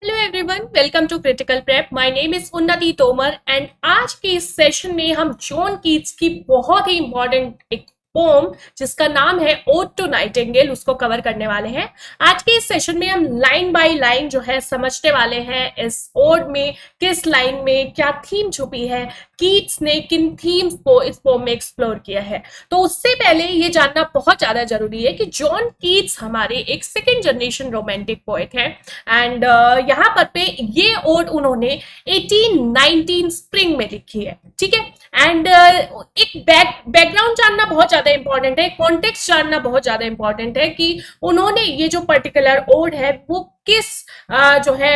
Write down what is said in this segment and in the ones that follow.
Hello everyone, welcome to critical prep. My name is Unnati Tomar and आज के इस session में हम जॉन कीट्स की बहुत ही इंपॉर्टेंट एक पोम जिसका नाम है ओड टू नाइटिंगेल उसको कवर करने वाले हैं। आज के इस सेशन में हम लाइन बाय लाइन जो है समझने वाले हैं इस ओड में किस लाइन में क्या थीम छुपी है, कीट्स ने किन थीम्स को इस पोम में एक्सप्लोर किया है। तो उससे पहले ये जानना बहुत ज्यादा जरूरी है कि जॉन कीट्स हमारे एक सेकेंड जनरेशन रोमांटिक पोएट है एंड यहाँ पर पे ये ओड उन्होंने 1819 स्प्रिंग में लिखी है, ठीक है। एंड एक बैकग्राउंड जानना बहुत ज्यादा इंपॉर्टेंट है, कॉन्टेक्स्ट जानना बहुत ज्यादा इंपॉर्टेंट है कि उन्होंने ये जो पर्टिकुलर ओड है वो किस जो है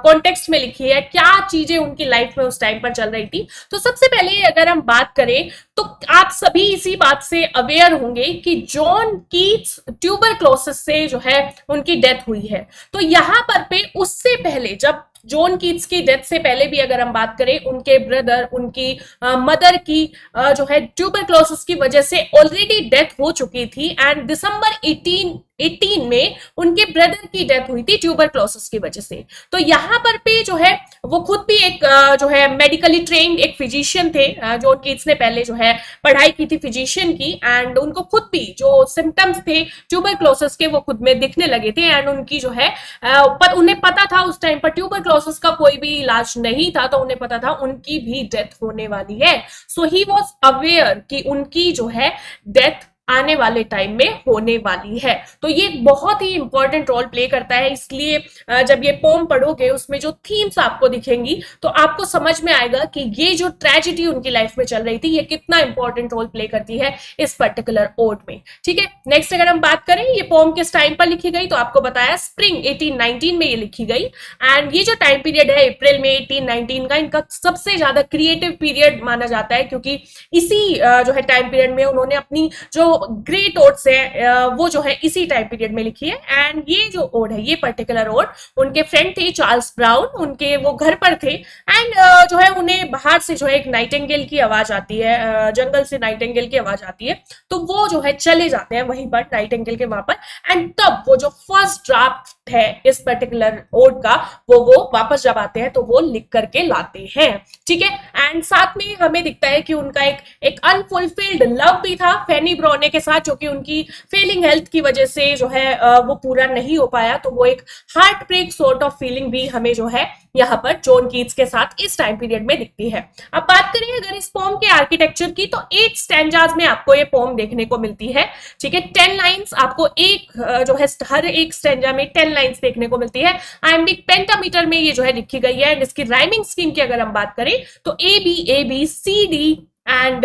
कॉन्टेक्स्ट में लिखी है, क्या चीजें उनकी लाइफ में उस टाइम पर चल रही थी। तो सबसे पहले अगर हम बात करें तो आप सभी इसी बात से अवेयर होंगे कि जॉन कीट्स ट्यूबरक्लोसिस से जो है उनकी डेथ हुई है। तो यहां पर पे उससे पहले जब जॉन कीट्स की डेथ से पहले भी अगर हम बात करें उनके ब्रदर उनकी मदर की जो है ट्यूबरक्लोसिस की वजह से ऑलरेडी डेथ हो चुकी थी एंड दिसंबर 1818 में उनके ब्रदर की डेथ हुई थी ट्यूबरक्लोसिस की वजह से। तो यहाँ पर पे जो है वो खुद भी एक जो है मेडिकली ट्रेन्ड एक फिजिशियन थे। जॉन कीट्स ने पहले जो है पढ़ाई की थी फिजिशियन की एंड उनको खुद भी जो सिम्टम्स थे ट्यूबरक्लोसिस के वो खुद में दिखने लगे थे एंड उनकी जो है पर उन्हें पता था उस टाइम पर ट्यूबरक्लोसिस का कोई भी इलाज नहीं था, तो उन्हें पता था उनकी भी डेथ होने वाली है। सो ही वॉज अवेयर कि उनकी जो है डेथ आने वाले टाइम में होने वाली है। तो ये बहुत ही इंपॉर्टेंट रोल प्ले करता है, इसलिए जब ये पोम पढ़ोगे उसमें जो थीम्स आपको दिखेंगी तो आपको समझ में आएगा कि ये जो ट्रेजेडी उनकी लाइफ में चल रही थी ये कितना इंपॉर्टेंट रोल प्ले करती है इस पर्टिकुलर ओड में, ठीक है। नेक्स्ट अगर हम बात करें ये पोम किस टाइम पर लिखी गई तो आपको बताया स्प्रिंग 1819 में ये लिखी गई एंड ये जो टाइम पीरियड है अप्रैल में 1819 का इनका सबसे ज्यादा क्रिएटिव पीरियड माना जाता है, क्योंकि इसी जो है टाइम पीरियड में उन्होंने अपनी जो ग्रेट ओड्स है वो जो है इसी टाइम पीरियड में लिखी है। एंड ये जो ओड है ये पर्टिकुलर ओड उनके फ्रेंड थे चार्ल्स ब्राउन, उनके वो घर पर थे एंड जो है उन्हें बाहर से जो है एक नाइटिंगेल की आवाज आती है, जंगल से नाइटिंगेल की आवाज आती है, तो वो जो है चले जाते हैं वहीं पर नाइटिंगेल के वहां पर एंड तब वो जो फर्स्ट ड्राफ्ट है इस पर्टिकुलर ओड का वो वापस जब आते हैं तो वो लिख करके लाते हैं, ठीक है। एंड साथ में हमें दिखता है कि उनका एक अनफुलफिल्ड लव भी था फैनी ब्रोने के साथ, जो कि उनकी फेलिंग हेल्थ की वजह से जो है वो पूरा नहीं हो पाया। तो वो एक heartbreak sort of feeling भी हमें जो है यहाँ पर जॉन कीट्स के साथ इस टाइम पीरियड में दिखती है। अब बात करें अगर इस पोम के आर्किटेक्चर की तो 8 स्टैंजाज में आपको ये पोम देखने को मिलती है, ठीक है। 10 लाइंस आपको एक जो है हर एक स्टैंजा में 10 लाइंस देखने को मिलती है। आइम्बिक पेंटामीटर में ये जो है लिखी गई है एंड इसकी राइमिंग स्कीम की अगर हम बात करें तो A B C D and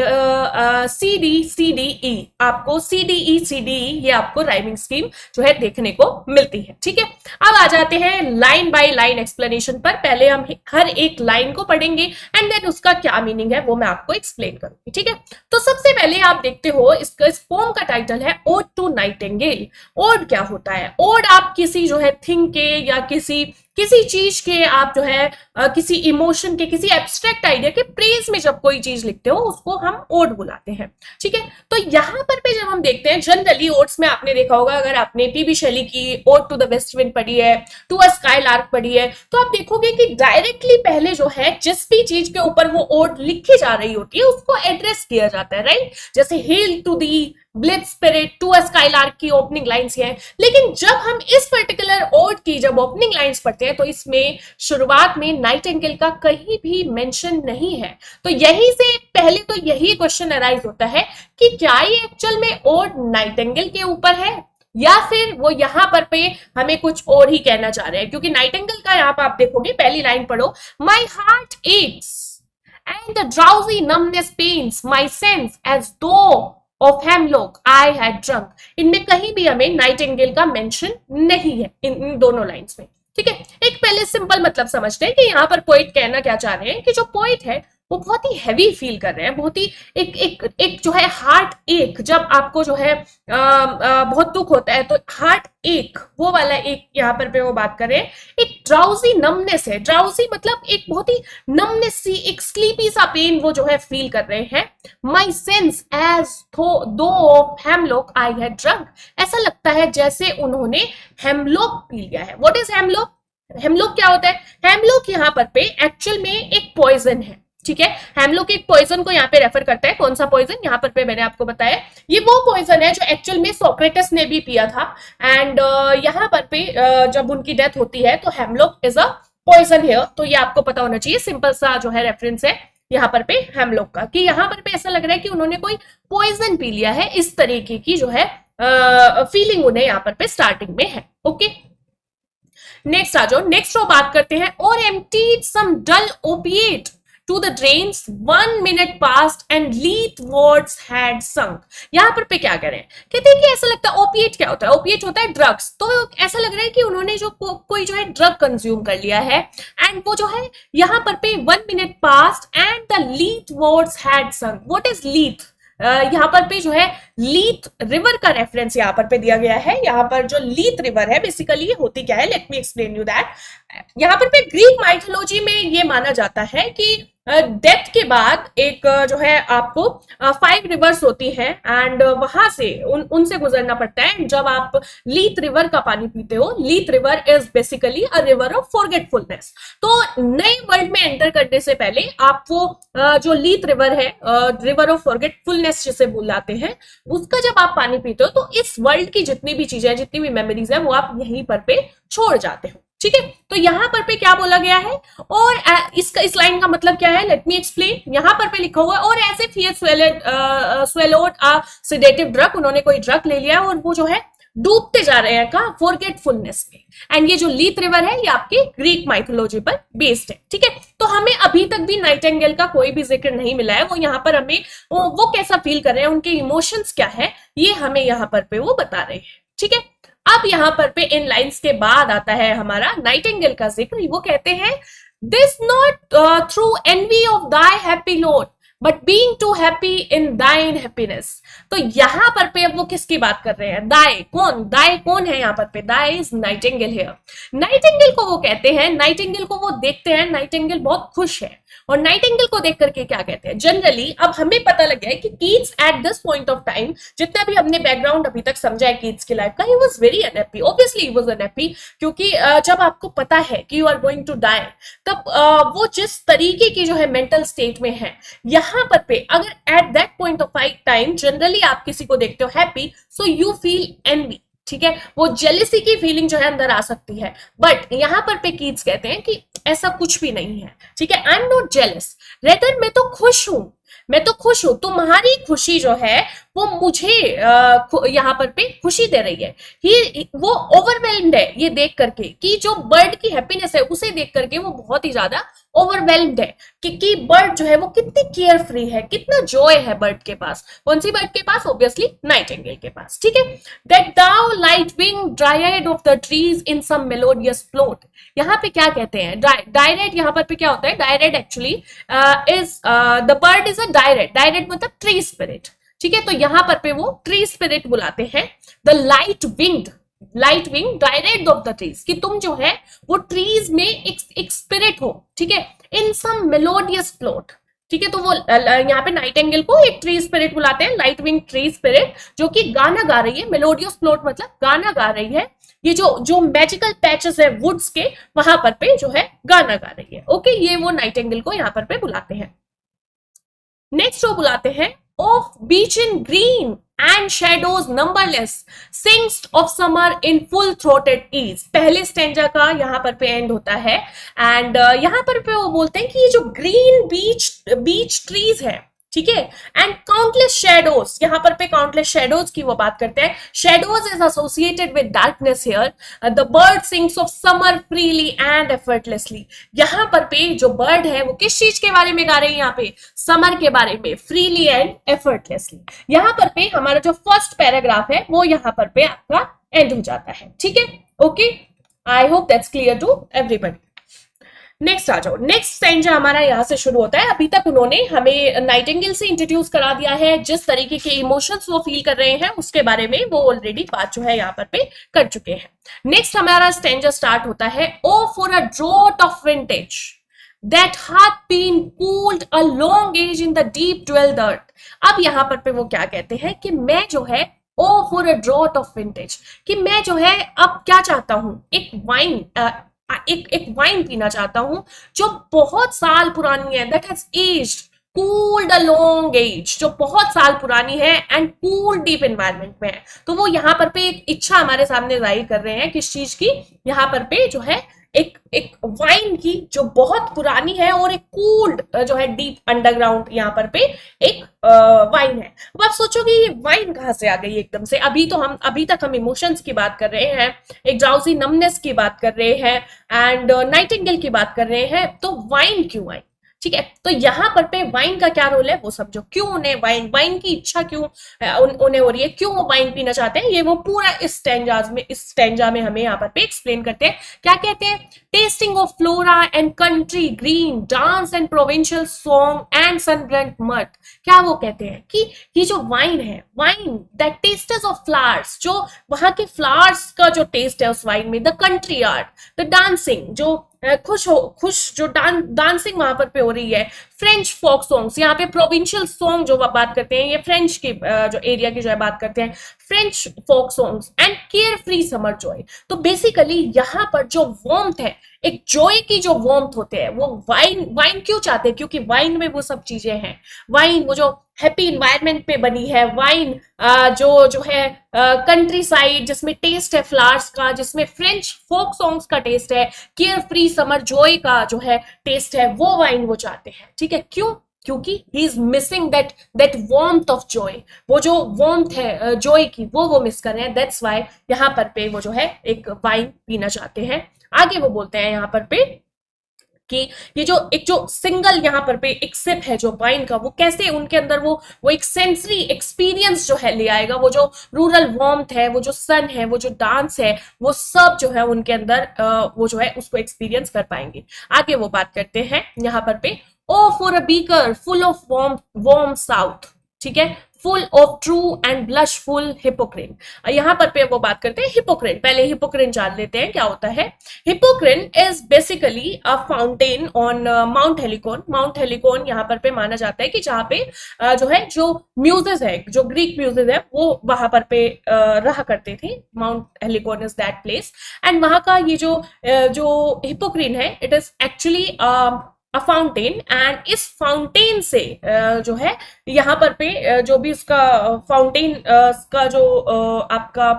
C D E, आपको सी डी ई ये आपको राइमिंग स्कीम जो है देखने को मिलती है, ठीक है। अब आ जाते हैं लाइन बाय लाइन एक्सप्लेनेशन पर। पहले हम हर एक लाइन को पढ़ेंगे एंड देन उसका क्या मीनिंग है वो मैं आपको एक्सप्लेन करूंगी, ठीक है। तो सबसे पहले आप देखते हो इस पोम का टाइटल है ओड टू नाइटिंगेल। ओड क्या होता है? ओड आप किसी जो है थिंग के या किसी चीज के आप जो है किसी इमोशन के किसी एब्स्ट्रैक्ट आइडिया के प्रेज में जब कोई चीज लिखते हो उसको हम ओड बुलाते हैं, ठीक है। तो यहां पर पे जब हम देखते हैं जनरली ओड्स में आपने देखा होगा, अगर आपने पीबी शैली की ode to the west wind पढ़ी है, टू अ स्काई लार्क पढ़ी है, तो आप देखोगे कि डायरेक्टली पहले जो है जिस भी चीज के ऊपर वो ओड लिखी जा रही होती है उसको एड्रेस किया जाता है, राइट। जैसे hail to thee blithe spirit, to a skylark की ओपनिंग लाइंस है। लेकिन जब हम इस पर्टिकुलर ओड की जब ओपनिंग लाइंस पढ़ते हैं तो इसमें शुरुआत में नाइटिंगेल का कहीं भी मेंशन नहीं है। तो यही से पहले तो यही क्वेश्चन अराइज होता है कि क्या ये एक्चुअल में ओड नाइटिंगेल के ऊपर है या फिर वो यहां पर पे हमें कुछ और ही कहना चाह रहे हैं, क्योंकि नाइटिंगेल का यहां पर आप देखोगे पहली लाइन पढ़ो, my heart aches and the drowsy numbness pains my sense as though of hemlock I had drunk. इनमें कहीं भी हमें नाइटिंगेल का मेंशन नहीं है इन दोनों लाइंस में, ठीक है। एक पहले सिंपल मतलब समझते हैं कि यहाँ पर पोइट कहना क्या चाह रहे हैं कि जो पोइट है वो बहुत ही हैवी फील कर रहे हैं, बहुत ही एक जो है हार्ट एक, जब आपको जो है बहुत दुख होता है तो हार्ट एक वो वाला एक यहाँ पर पे वो बात कर रहे हैं। एक ड्राउजी नमनेस है, ड्राउजी मतलब एक बहुत ही नमनेस सी एक स्लीपी सा पेन वो जो है फील कर रहे हैं। माई sense as though of hemlock I had drunk, ऐसा लगता है जैसे उन्होंने हेमलॉक पी लिया है। What is hemlock? हेमलॉक क्या होता है? हेमलॉक यहाँ पर पे एक्चुअल में एक पॉइजन है, ठीक है। हेमलॉक एक पॉइजन को यहाँ पे रेफर करता है। कौन सा पॉइजन? यहाँ पर पे मैंने आपको बताया, ये वो पॉइजन है जो एक्चुअल में सोक्रेटिस ने भी पिया था। एंड यहाँ पर पे जब उनकी डेथ होती है तो hemlock is a poison here, तो ये आपको पता होना चाहिए। सिंपल सा जो है रेफरेंस है यहाँ पर पे हेमलॉक का, कि यहाँ पर पे ऐसा लग रहा है कि उन्होंने कोई पॉइजन पी लिया है, इस तरीके की जो है फीलिंग उन्हें यहाँ पर पे स्टार्टिंग में है। ओके, नेक्स्ट आ जाओ। नेक्स्ट रो बात करते हैं, और emptied some dull opiate to the drains, 1 minute passed and lead words had sunk। यहाँ पर पे क्या करें, कहते हैं कि ऐसा लगता है, ओपिएट क्या होता है? ओपिएट होता है ड्रग्स। तो ऐसा लग रहा है कि उन्होंने जो कोई जो है ड्रग कंज्यूम कर लिया है, एंड वो जो है यहाँ पर पे 1 minute passed and the lead words had sunk। What is Lethe? यहाँ पर पे जो है लीथ रिवर का रेफरेंस यहाँ पर पे दिया गया है। यहाँ पर जो लीथ रिवर है बेसिकली होती क्या है, let me explain you that. यहाँ पर पे ग्रीक माइथोलॉजी में ये माना जाता है कि डेथ के बाद एक जो है आपको 5 रिवर्स होती हैं, एंड वहां से उनसे गुजरना पड़ता है। जब आप लीथ रिवर का पानी पीते हो, Lethe river is basically a river of forgetfulness. तो नए वर्ल्ड में एंटर करने से पहले आप वो जो लीथ रिवर है, रिवर ऑफ फॉरगेटफुलनेस जिसे बुलाते हैं, उसका जब आप पानी पीते हो तो इस वर्ल्ड की जितनी भी चीजें, जितनी भी मेमोरीज है, वो आप यहीं पर पे छोड़ जाते हो, ठीक है। तो यहां पर पे क्या बोला गया है, और इसका इस लाइन का मतलब क्या है, लेट मी एक्सप्लेन। यहां पर पे लिखा हुआ है, और as if he swallowed a sedative drug, उन्होंने कोई ड्रग ले लिया और वो जो है डूबते जा रहे हैं कहां, फॉरगेटफुलनेस में। एंड ये जो लीथ रिवर है ये आपके ग्रीक माइथोलॉजी पर बेस्ड है, ठीक है। तो हमें अभी तक भी नाइटिंगेल का कोई भी जिक्र नहीं मिला है। वो यहाँ पर हमें वो कैसा फील कर रहे हैं, उनके इमोशंस क्या है, ये हमें यहाँ पर पे वो बता रहे हैं, ठीक है। अब यहाँ पर पे इन लाइंस के बाद आता है हमारा नाइटिंगेल का जिक्र। वो कहते हैं, this not through envy of thy happy lord, but being too happy in thine happiness. तो यहां पर पे अब वो किसकी बात कर रहे हैं, दाई कौन, दाई कौन है यहाँ पर पे, दाई इज नाइटिंगेल हियर। नाइटिंगेल को वो कहते हैं, नाइटिंगेल को वो देखते हैं, नाइटिंगेल बहुत खुश है। और नाइटिंगेल को देख करके क्या कहते हैं, जनरली अब हमें पता लग गया है कि Keats at this point of time, जितना भी हमने बैकग्राउंड अभी तक समझा है कीट्स की लाइफ का, he was very unhappy. Obviously he was unhappy, क्योंकि जब आपको पता है कि you are going to die, तब वो जिस तरीके की जो है मेंटल स्टेट में है, यहाँ पर पे अगर at that point of time generally आप किसी को देखते हो happy, so you feel envy, ठीक है। वो जेलिसी की फीलिंग जो है अंदर आ सकती है। बट यहां पर पे कीट्स कहते हैं कि ऐसा कुछ भी नहीं है, ठीक है। I am not jealous, rather मैं तो खुश हूं, मैं तो खुश हूं। तुम्हारी खुशी जो है वो मुझे यहाँ पर पे खुशी दे रही है। वो ओवरवेल्म्ड है ये देख करके, कि जो बर्ड की हैप्पीनेस है उसे देख करके वो बहुत ही ज्यादा ओवरवेल्म्ड है कि बर्ड जो है वो कितनी केयर फ्री है, कितना जॉय है बर्ड के पास। कौन सी बर्ड के पास? ऑब्वियसली नाइटिंगेल के पास, ठीक है। That thou light wing dryad of the trees in some melodious plot. यहाँ पे क्या कहते हैं, डायरेट। यहाँ पर पे क्या होता है, direct actually is the bird is a direct, direct मतलब ट्री स्पिरिट, ठीक है। तो यहाँ पर पे वो ट्री स्पिरिट बुलाते हैं। The light wing direct of the trees, कि तुम जो है वो ट्रीज में एक स्पिरिट हो, ठीक है, इन सम मेलोडियस प्लॉट, ठीक है। तो वो यहाँ पे नाइटिंगेल को एक ट्री स्पिरिट बुलाते हैं, लाइट विंग ट्री स्पिरिट, जो कि गाना गा रही है। मेलोडियस प्लॉट मतलब गाना गा रही है। ये जो मैजिकल पैचेस है वुड्स के, वहां पर पे जो है गाना गा रही है। ओके, ये वो नाइटिंगेल को यहाँ पर पे बुलाते हैं। नेक्स्ट वो बुलाते हैं, of beech in green and shadows numberless, sings of summer in full throated ease. पहले स्टेंजा का यहाँ पर पे एंड होता है। एंड यहाँ पर पे वो बोलते हैं कि ये जो ग्रीन बीच ट्रीज है, ठीक है, एंड काउंटलेस शेडोज, यहाँ पर पे काउंटलेस शेडोज की वो बात करते हैं। Shadows is associated with darkness here. The bird sings of summer freely and effortlessly. यहाँ पर पे जो बर्ड है वो किस चीज के बारे में गा रही है, यहाँ पे समर के बारे में, फ्रीली एंड एफर्टलेसली। यहाँ पर पे हमारा जो फर्स्ट पैराग्राफ है वो यहाँ पर पे आपका एंड हो जाता है, ठीक है। Okay, I hope that's clear to everybody. Next आ जाओ। नेक्स्ट स्टैंजा हमारा यहाँ से शुरू होता है। अभी तक उन्होंने हमें नाइटिंगेल से इंट्रोड्यूस करा दिया है, जिस तरीके के इमोशंस वो फील कर रहे हैं उसके बारे में वो ऑलरेडी बात जो है यहाँ पर पे कर चुके हैं। नेक्स्ट हमारा स्टैंजा स्टार्ट होता है, O for a draught of vintage that hath been cooled a long age in the deep dwelled earth। अब यहाँ पर पे वो क्या कहते हैं कि मैं जो है, O for a draught of vintage, कि मैं जो है अब क्या चाहता हूं, एक वाइन एक एक वाइन पीना चाहता हूं जो बहुत साल पुरानी है, that has aged cooled a long age, जो बहुत साल पुरानी है एंड कूल डीप एनवायरनमेंट में है। तो वो यहाँ पर पे एक इच्छा हमारे सामने जाहिर कर रहे हैं किस चीज की, यहाँ पर पे जो है एक एक वाइन की जो बहुत पुरानी है और एक कूल्ड जो है डीप अंडरग्राउंड यहाँ पर पे एक वाइन है। अब आप सोचोगे ये वाइन कहाँ से आ गई एकदम से, अभी तक हम इमोशंस की बात कर रहे हैं, एक ड्राउजी नमनेस की बात कर रहे हैं एंड नाइटिंगेल की बात कर रहे हैं, तो वाइन क्यों आई? ठीक है, तो यहाँ पर पे वाइन का क्या रोल है वो समझो, क्यों उन्हें वाइन वाइन की इच्छा क्यों उन्हें हो रही है, क्यों वो वाइन पीना चाहते हैं, ये वो पूरा इस स्टेंजा में हमें यहाँ पर पे एक्सप्लेन करते हैं। क्या कहते हैं? Tasting of Flora and country green dance and provincial song and sunburnt mud. क्या वो कहते हैं कि ये जो वाइन है, wine that taste of flowers, जो वहां के फ्लावर्स का जो टेस्ट है उस वाइन में, the country art, the dancing, जो खुश जो डांसिंग वहां पर पे हो रही है, फ्रेंच फोक सॉन्ग्स, यहाँ पे प्रोविंशियल सॉन्ग जो बात करते हैं, ये फ्रेंच की जो एरिया की जो है बात करते हैं, French folk songs and care free summer joy. तो बेसिकली यहाँ पर जो वार्मथ है, एक जॉय की जो वार्मथ होते हैं, वो वाइन वाइन क्यों चाहते हैं? क्योंकि वाइन में वो सब चीजें हैं। वाइन वो जो हैप्पी इन्वायरमेंट पे बनी है, वाइन जो है कंट्री साइड जिसमें टेस्ट है फ्लावर्स का, जिसमें फ्रेंच फोक सॉन्ग्स का टेस्ट है, केयर फ्री समर जॉय का जो है टेस्ट है, वो वाइन वो चाहते हैं। ठीक है, क्यों? क्योंकि he is missing that warmth of Joy, वो जो वार्मथ है जॉय की, वो मिस कर रहे हैं। दैट्स वाई यहाँ पर पे वो जो है एक वाइन पीना चाहते हैं। आगे वो बोलते हैं यहाँ पर पे कि ये जो सिंगल यहाँ पर पे एक सिप है जो वाइन का, वो कैसे उनके अंदर वो एक सेंसरी एक्सपीरियंस जो है ले आएगा, वो जो रूरल वार्मथ है, वो जो सन है, वो जो डांस है, वो सब जो है उनके अंदर वो जो है उसको एक्सपीरियंस कर पाएंगे। आगे वो बात करते हैं यहाँ पर पे, O for a beaker full of warm south, ठीक है, full of true and blushful Hippocrene. यहाँ पर पे वो बात करते हैं हिपोक्रेन। पहले हिपोक्रेन जान लेते हैं क्या होता है। Hippocrene is basically a fountain on Mount Helicon. Mount Helicon यहाँ पर पे माना जाता है कि जहाँ पे जो म्यूजेस है, जो ग्रीक म्यूजेस है, वो वहां पर पे रहा करते थे। Mount Helicon is that place and वहां का ये जो हिपोक्रेन है, it is actually a fountain and इस फाउंटेन से जो है यहाँ पर पे जो भी उसका फाउंटेन का जो आपका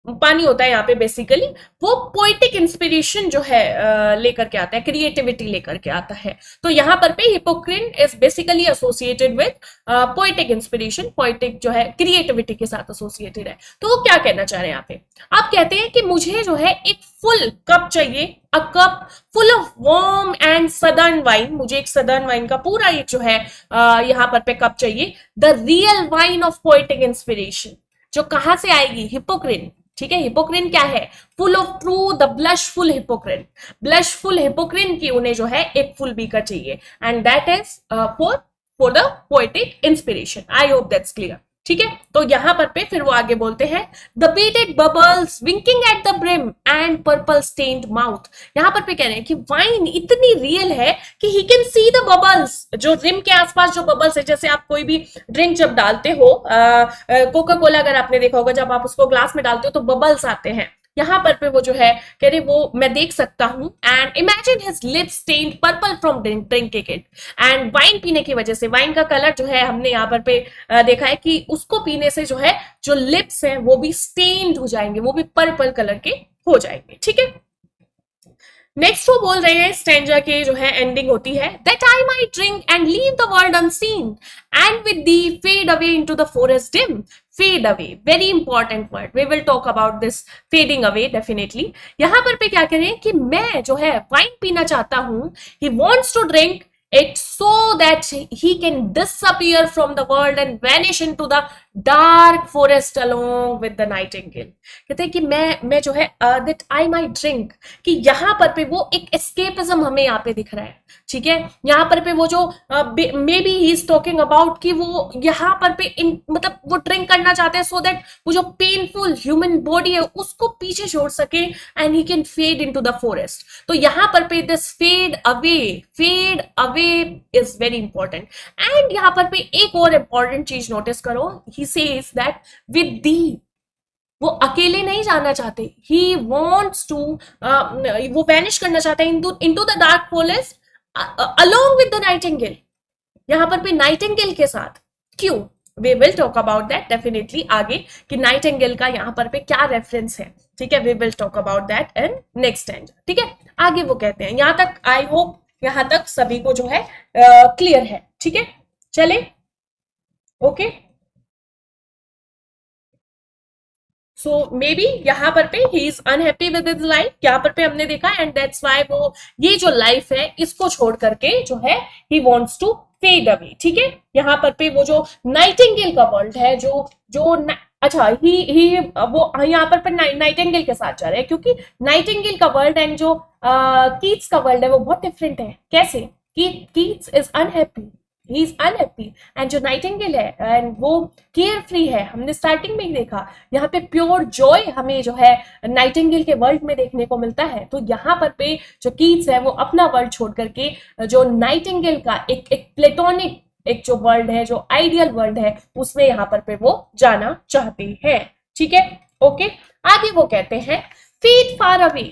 पानी होता है यहाँ पे, बेसिकली वो पोइटिक इंस्पिरेशन जो है लेकर के आता है, क्रिएटिविटी लेकर के आता है। तो यहाँ पर पे Hippocrene is basically associated with poetic inspiration, poetic जो है क्रिएटिविटी के साथ एसोसिएटेड है। तो वो क्या कहना चाह रहे हैं यहाँ पे? आप कहते हैं कि मुझे जो है एक फुल कप चाहिए, a cup full of warm and southern wine, मुझे एक सदर्न वाइन का पूरा एक जो है यहाँ पर पे कप चाहिए, the real wine of poetic inspiration, जो कहां से आएगी? हिपोक्रेन। ठीक है, हिपोक्रेन क्या है? Full of true, the blushful Hippocrene. Blushful Hippocrene की उन्हें जो है एक फुल बीकर चाहिए and that is for the poetic inspiration. I hope that's clear. ठीक है, तो यहां पर पे फिर वो आगे बोलते हैं, the beaded bubbles winking at the brim and purple stained mouth. यहां पर पे कह रहे हैं कि वाइन इतनी रियल है कि he can see the bubbles, जो रिम के आसपास जो बबल्स है, जैसे आप कोई भी ड्रिंक जब डालते हो, कोका कोला अगर आपने देखा होगा, जब आप उसको ग्लास में डालते हो तो बबल्स आते हैं, यहाँ पर पे वो जो है कह रहे वो मैं देख सकता हूं। And imagine his lips stained purple from drinking it. And wine पीने की वजह से, वाइन का कलर जो है हमने यहाँ पर पे देखा है कि उसको पीने से जो है जो लिप्स हैं वो भी स्टेन्ड हो जाएंगे, वो भी पर्पल कलर के हो जाएंगे। ठीक है, नेक्स्ट वो बोल रहे हैं, स्टैंजा के जो है एंडिंग होती है, that I might drink and leave the world unseen and with thee fade away into the forest dim. Fade away, very important word, we will talk about this fading away definitely. यहां पर पे क्या करें कि मैं जो है wine पीना चाहता हूं, he wants to drink it so that he can disappear from the world and vanish into the dark forest along with the nightingale। कहते हैं कि मैं जो है that I might drink, कि यहाँ पर पे वो एक escapism हमें यहाँ पे दिख रहा है। ठीक है, यहाँ पर पे वो जो may be he is talking about कि वो यहाँ पर पे मतलब वो ड्रिंक करना चाहते हैं सो दैट वो जो पेनफुल ह्यूमन बॉडी है उसको पीछे छोड़ सके and he can fade into the forest. तो यहाँ पर पे this fade away is very important. And यहाँ पर पे एक और इंपॉर्टेंट चीज नोटिस करो, he says that with thee वो अकेले नहीं जाना चाहते, ही वॉन्ट्स टू, वो वैनिश करना चाहते हैं into the dark forest along with the nightingale, यहाँ पर भी नाइटिंगेल के साथ। क्यों? We will talk about that definitely आगे कि नाइटिंगेल का यहाँ पर पे क्या रेफरेंस है, ठीक है। We will talk about that in next end, ठीक है। आगे वो कहते हैं, यहाँ तक आई होप यहाँ तक सभी को जो है क्लियर है, ठीक है। चले, ओके। सो मे बी यहाँ पर पे he is unhappy with his life, यहाँ पर पे हमने देखा, एंड दैट्स व्हाई वो ये जो लाइफ है इसको छोड़ करके जो है he wants to fade away, ठीक है। यहाँ पर पे वो जो नाइटिंगेल का वर्ल्ड है, जो जो अच्छा ही वो यहाँ पर नाइटिंगेल के साथ जा रहे हैं, क्योंकि नाइटिंगेल का वर्ल्ड एंड जो कीट्स का वर्ल्ड है वो बहुत डिफरेंट है। कैसे? Keats is unhappy, he is unhappy, and जो नाइटिंगेल है एंड वो केयर फ्री है। हमने स्टार्टिंग में ही देखा, यहाँ पे प्योर जॉय हमें जो है नाइटिंगेल के वर्ल्ड में देखने को मिलता है। तो यहाँ पर पे जो कीट्स है वो अपना वर्ल्ड छोड़ करके जो नाइटिंगेल का एक प्लेटोनिक एक जो वर्ल्ड है, जो आइडियल वर्ल्ड है, उसमें यहाँ पर पे वो जाना चाहते हैं, ठीक है, ओके। आगे वो कहते हैं फीड फार अवे,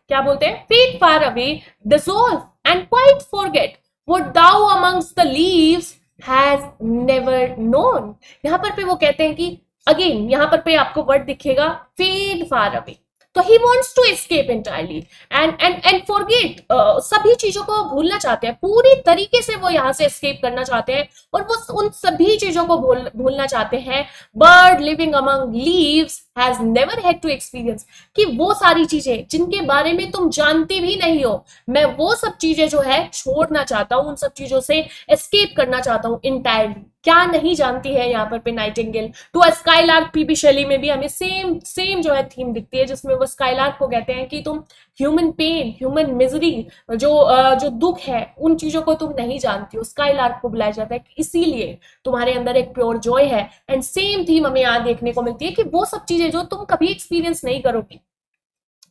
क्या बोलते हैं? Feed far away, dissolve and quite forget what thou amongst the leaves has never known। यहां पर पे वो कहते हैं कि अगेन यहां पर पे आपको वर्ड दिखेगा fade far away, तो he wants to escape entirely and forget, सभी चीजों को भूलना चाहते हैं, पूरी तरीके से वो यहाँ से एस्केप करना चाहते हैं, और वो उन सभी चीजों को भूलना चाहते हैं। Bird living among leaves has never had to experience, कि वो सारी चीजें जिनके बारे में तुम जानती भी नहीं हो, मैं वो सब चीजें जो है छोड़ना चाहता हूँ, उन सब चीजों से एस्केप करना चाहता हूँ इंटायरली। क्या नहीं जानती है यहाँ पर पे nightingale? To a skylark, P B Shelley में भी हमें सेम जो है थीम दिखती है, जिसमें वो स्काईलार्क को कहते हैं कि तुम ह्यूमन पेन, ह्यूमन मिजरी, जो दुख है, उन चीजों को तुम नहीं जानती हो। स्काईलार्क को बुलाया जाता है इसीलिए तुम्हारे अंदर एक प्योर जॉय है। एंड सेम थीम हमें यहाँ देखने को मिलती है कि वो सब चीजें जो तुम कभी एक्सपीरियंस नहीं करोगी,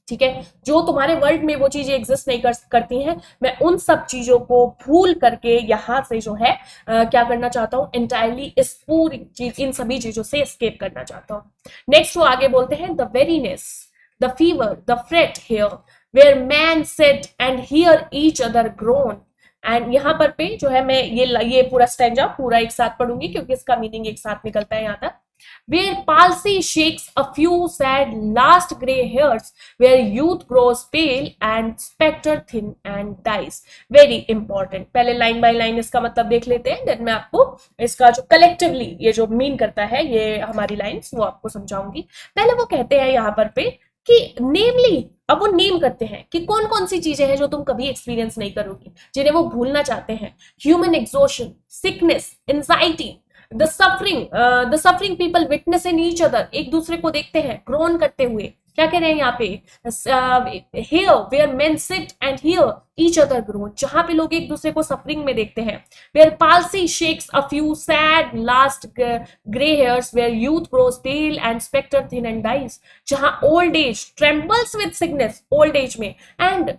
ठीक है, जो तुम्हारे वर्ल्ड में वो चीजें एग्जिस्ट नहीं करती हैं, मैं उन सब चीजों को भूल करके यहाँ से जो है क्या करना चाहता हूँ, एंटायरली इस पूरी चीज, इन सभी चीजों से एस्केप करना चाहता हूँ। नेक्स्ट वो आगे बोलते हैं the weariness, the fever, the fret here where man sit and hear each other groan. And यहाँ पर पे जो है मैं ये पूरा स्टैंजा पूरा एक साथ पढ़ूंगी, क्योंकि इसका मीनिंग एक साथ निकलता है यहाँ तक। Where palsy shakes a few sad last gray hairs, where youth grows pale and spectre thin and dies। Very important। पहले लाइन बाय लाइन इसका मतलब देख लेते हैं, देन मैं आपको इसका जो कलेक्टिवली ये जो मीन करता है ये हमारी लाइंस वो आपको समझाऊंगी। पहले वो कहते हैं यहाँ पर पे कि नेमली, अब वो नेम करते हैं कि कौन कौन सी चीजें हैं जो तुम कभी एक्सपीरियंस नहीं करोगी, जिन्हें वो भूलना चाहते हैं। Human exhaustion, sickness, anxiety, the suffering people witness in each other, एक दूसरे को देखते हैं ग्रोन करते हुए। क्या कह रहे हैं यहाँ पे? Here where men sit and hear each other groan, जहां पे लोग एक दूसरे को सफरिंग में देखते हैं। Where palsy shakes a few sad last grey hairs, where youth grows pale and spectre thin and dies, जहां old age trembles with sickness, old age में, एंड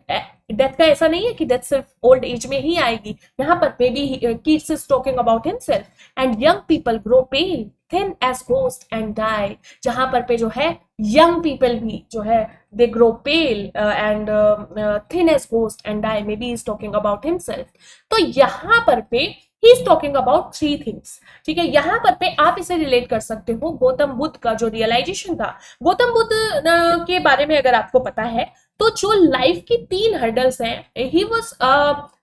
डेथ का ऐसा नहीं है कि डेथ सिर्फ ओल्ड एज में ही आएगी, यहाँ पर maybe Keats is talking about himself, and young people grow pale thin as ghost and die, जहां पर पे जो है यंग पीपल भी जो है they grow pale and thin as ghost and die, maybe he's talking about himself। तो यहाँ पर पे he is talking about three things, ठीक है। यहाँ पर पे आप इसे रिलेट कर सकते हो गौतम बुद्ध का जो रियलाइजेशन था। गौतम बुद्ध के बारे में अगर आपको पता है तो जो लाइफ की 3 हर्डल्स हैं, he was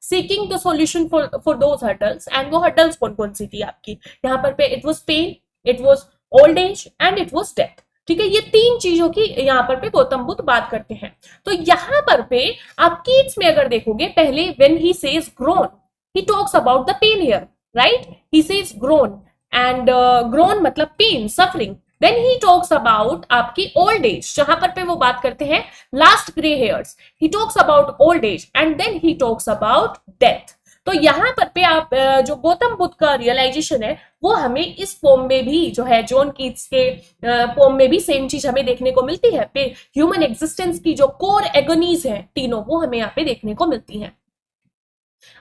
seeking the solution for those hurdles, and वो हर्डल्स कौन कौन सी थी आपकी यहाँ पर पे? It was pain, it was old age and it was death, ठीक है। ये 3 चीजों की यहाँ पर पे गौतम बुद्ध बात करते हैं। तो यहाँ पर पे आप कीट्स में अगर देखोगे, पहले when he says groan, he talks about the pain here, right? He says groan, and groan मतलब pain, suffering. Then he talks about आपकी ओल्ड एज, जहां पर पे वो बात करते हैं last grey hairs, he talks about old age, and then he talks about death. तो यहाँ पर पे आप जो गौतम बुद्ध का रियलाइजेशन है वो हमें इस पोम में भी जो है, जॉन कीट्स के पोम में भी सेम चीज हमें देखने को मिलती है। पे ह्यूमन एग्जिस्टेंस की जो कोर एगोनीज है तीनों, वो हमें यहाँ पे देखने को मिलती हैं।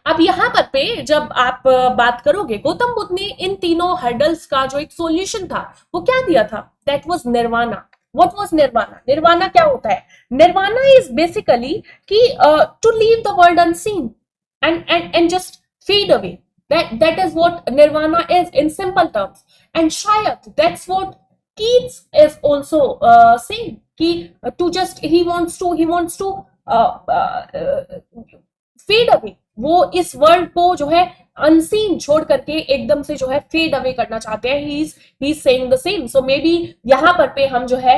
अब यहाँ पर पे जब आप बात करोगे, गौतम बुद्ध ने इन तीनों हर्डल्स का जो एक सॉल्यूशन था वो क्या दिया था? That was nirvana, what was nirvana? Nirvana क्या होता है? निर्वाणा इज बेसिकली कि to leave the world unseen and just fade away. That is what nirvana is in simple terms. And shayad, that's what Keats is also saying, कि to just he wants to fade away. वो इस world को जो है unseen छोड़ करके एकदम से जो है फेड अवे करना चाहते हैं. He is saying the same. So may be यहाँ पर पे हम जो है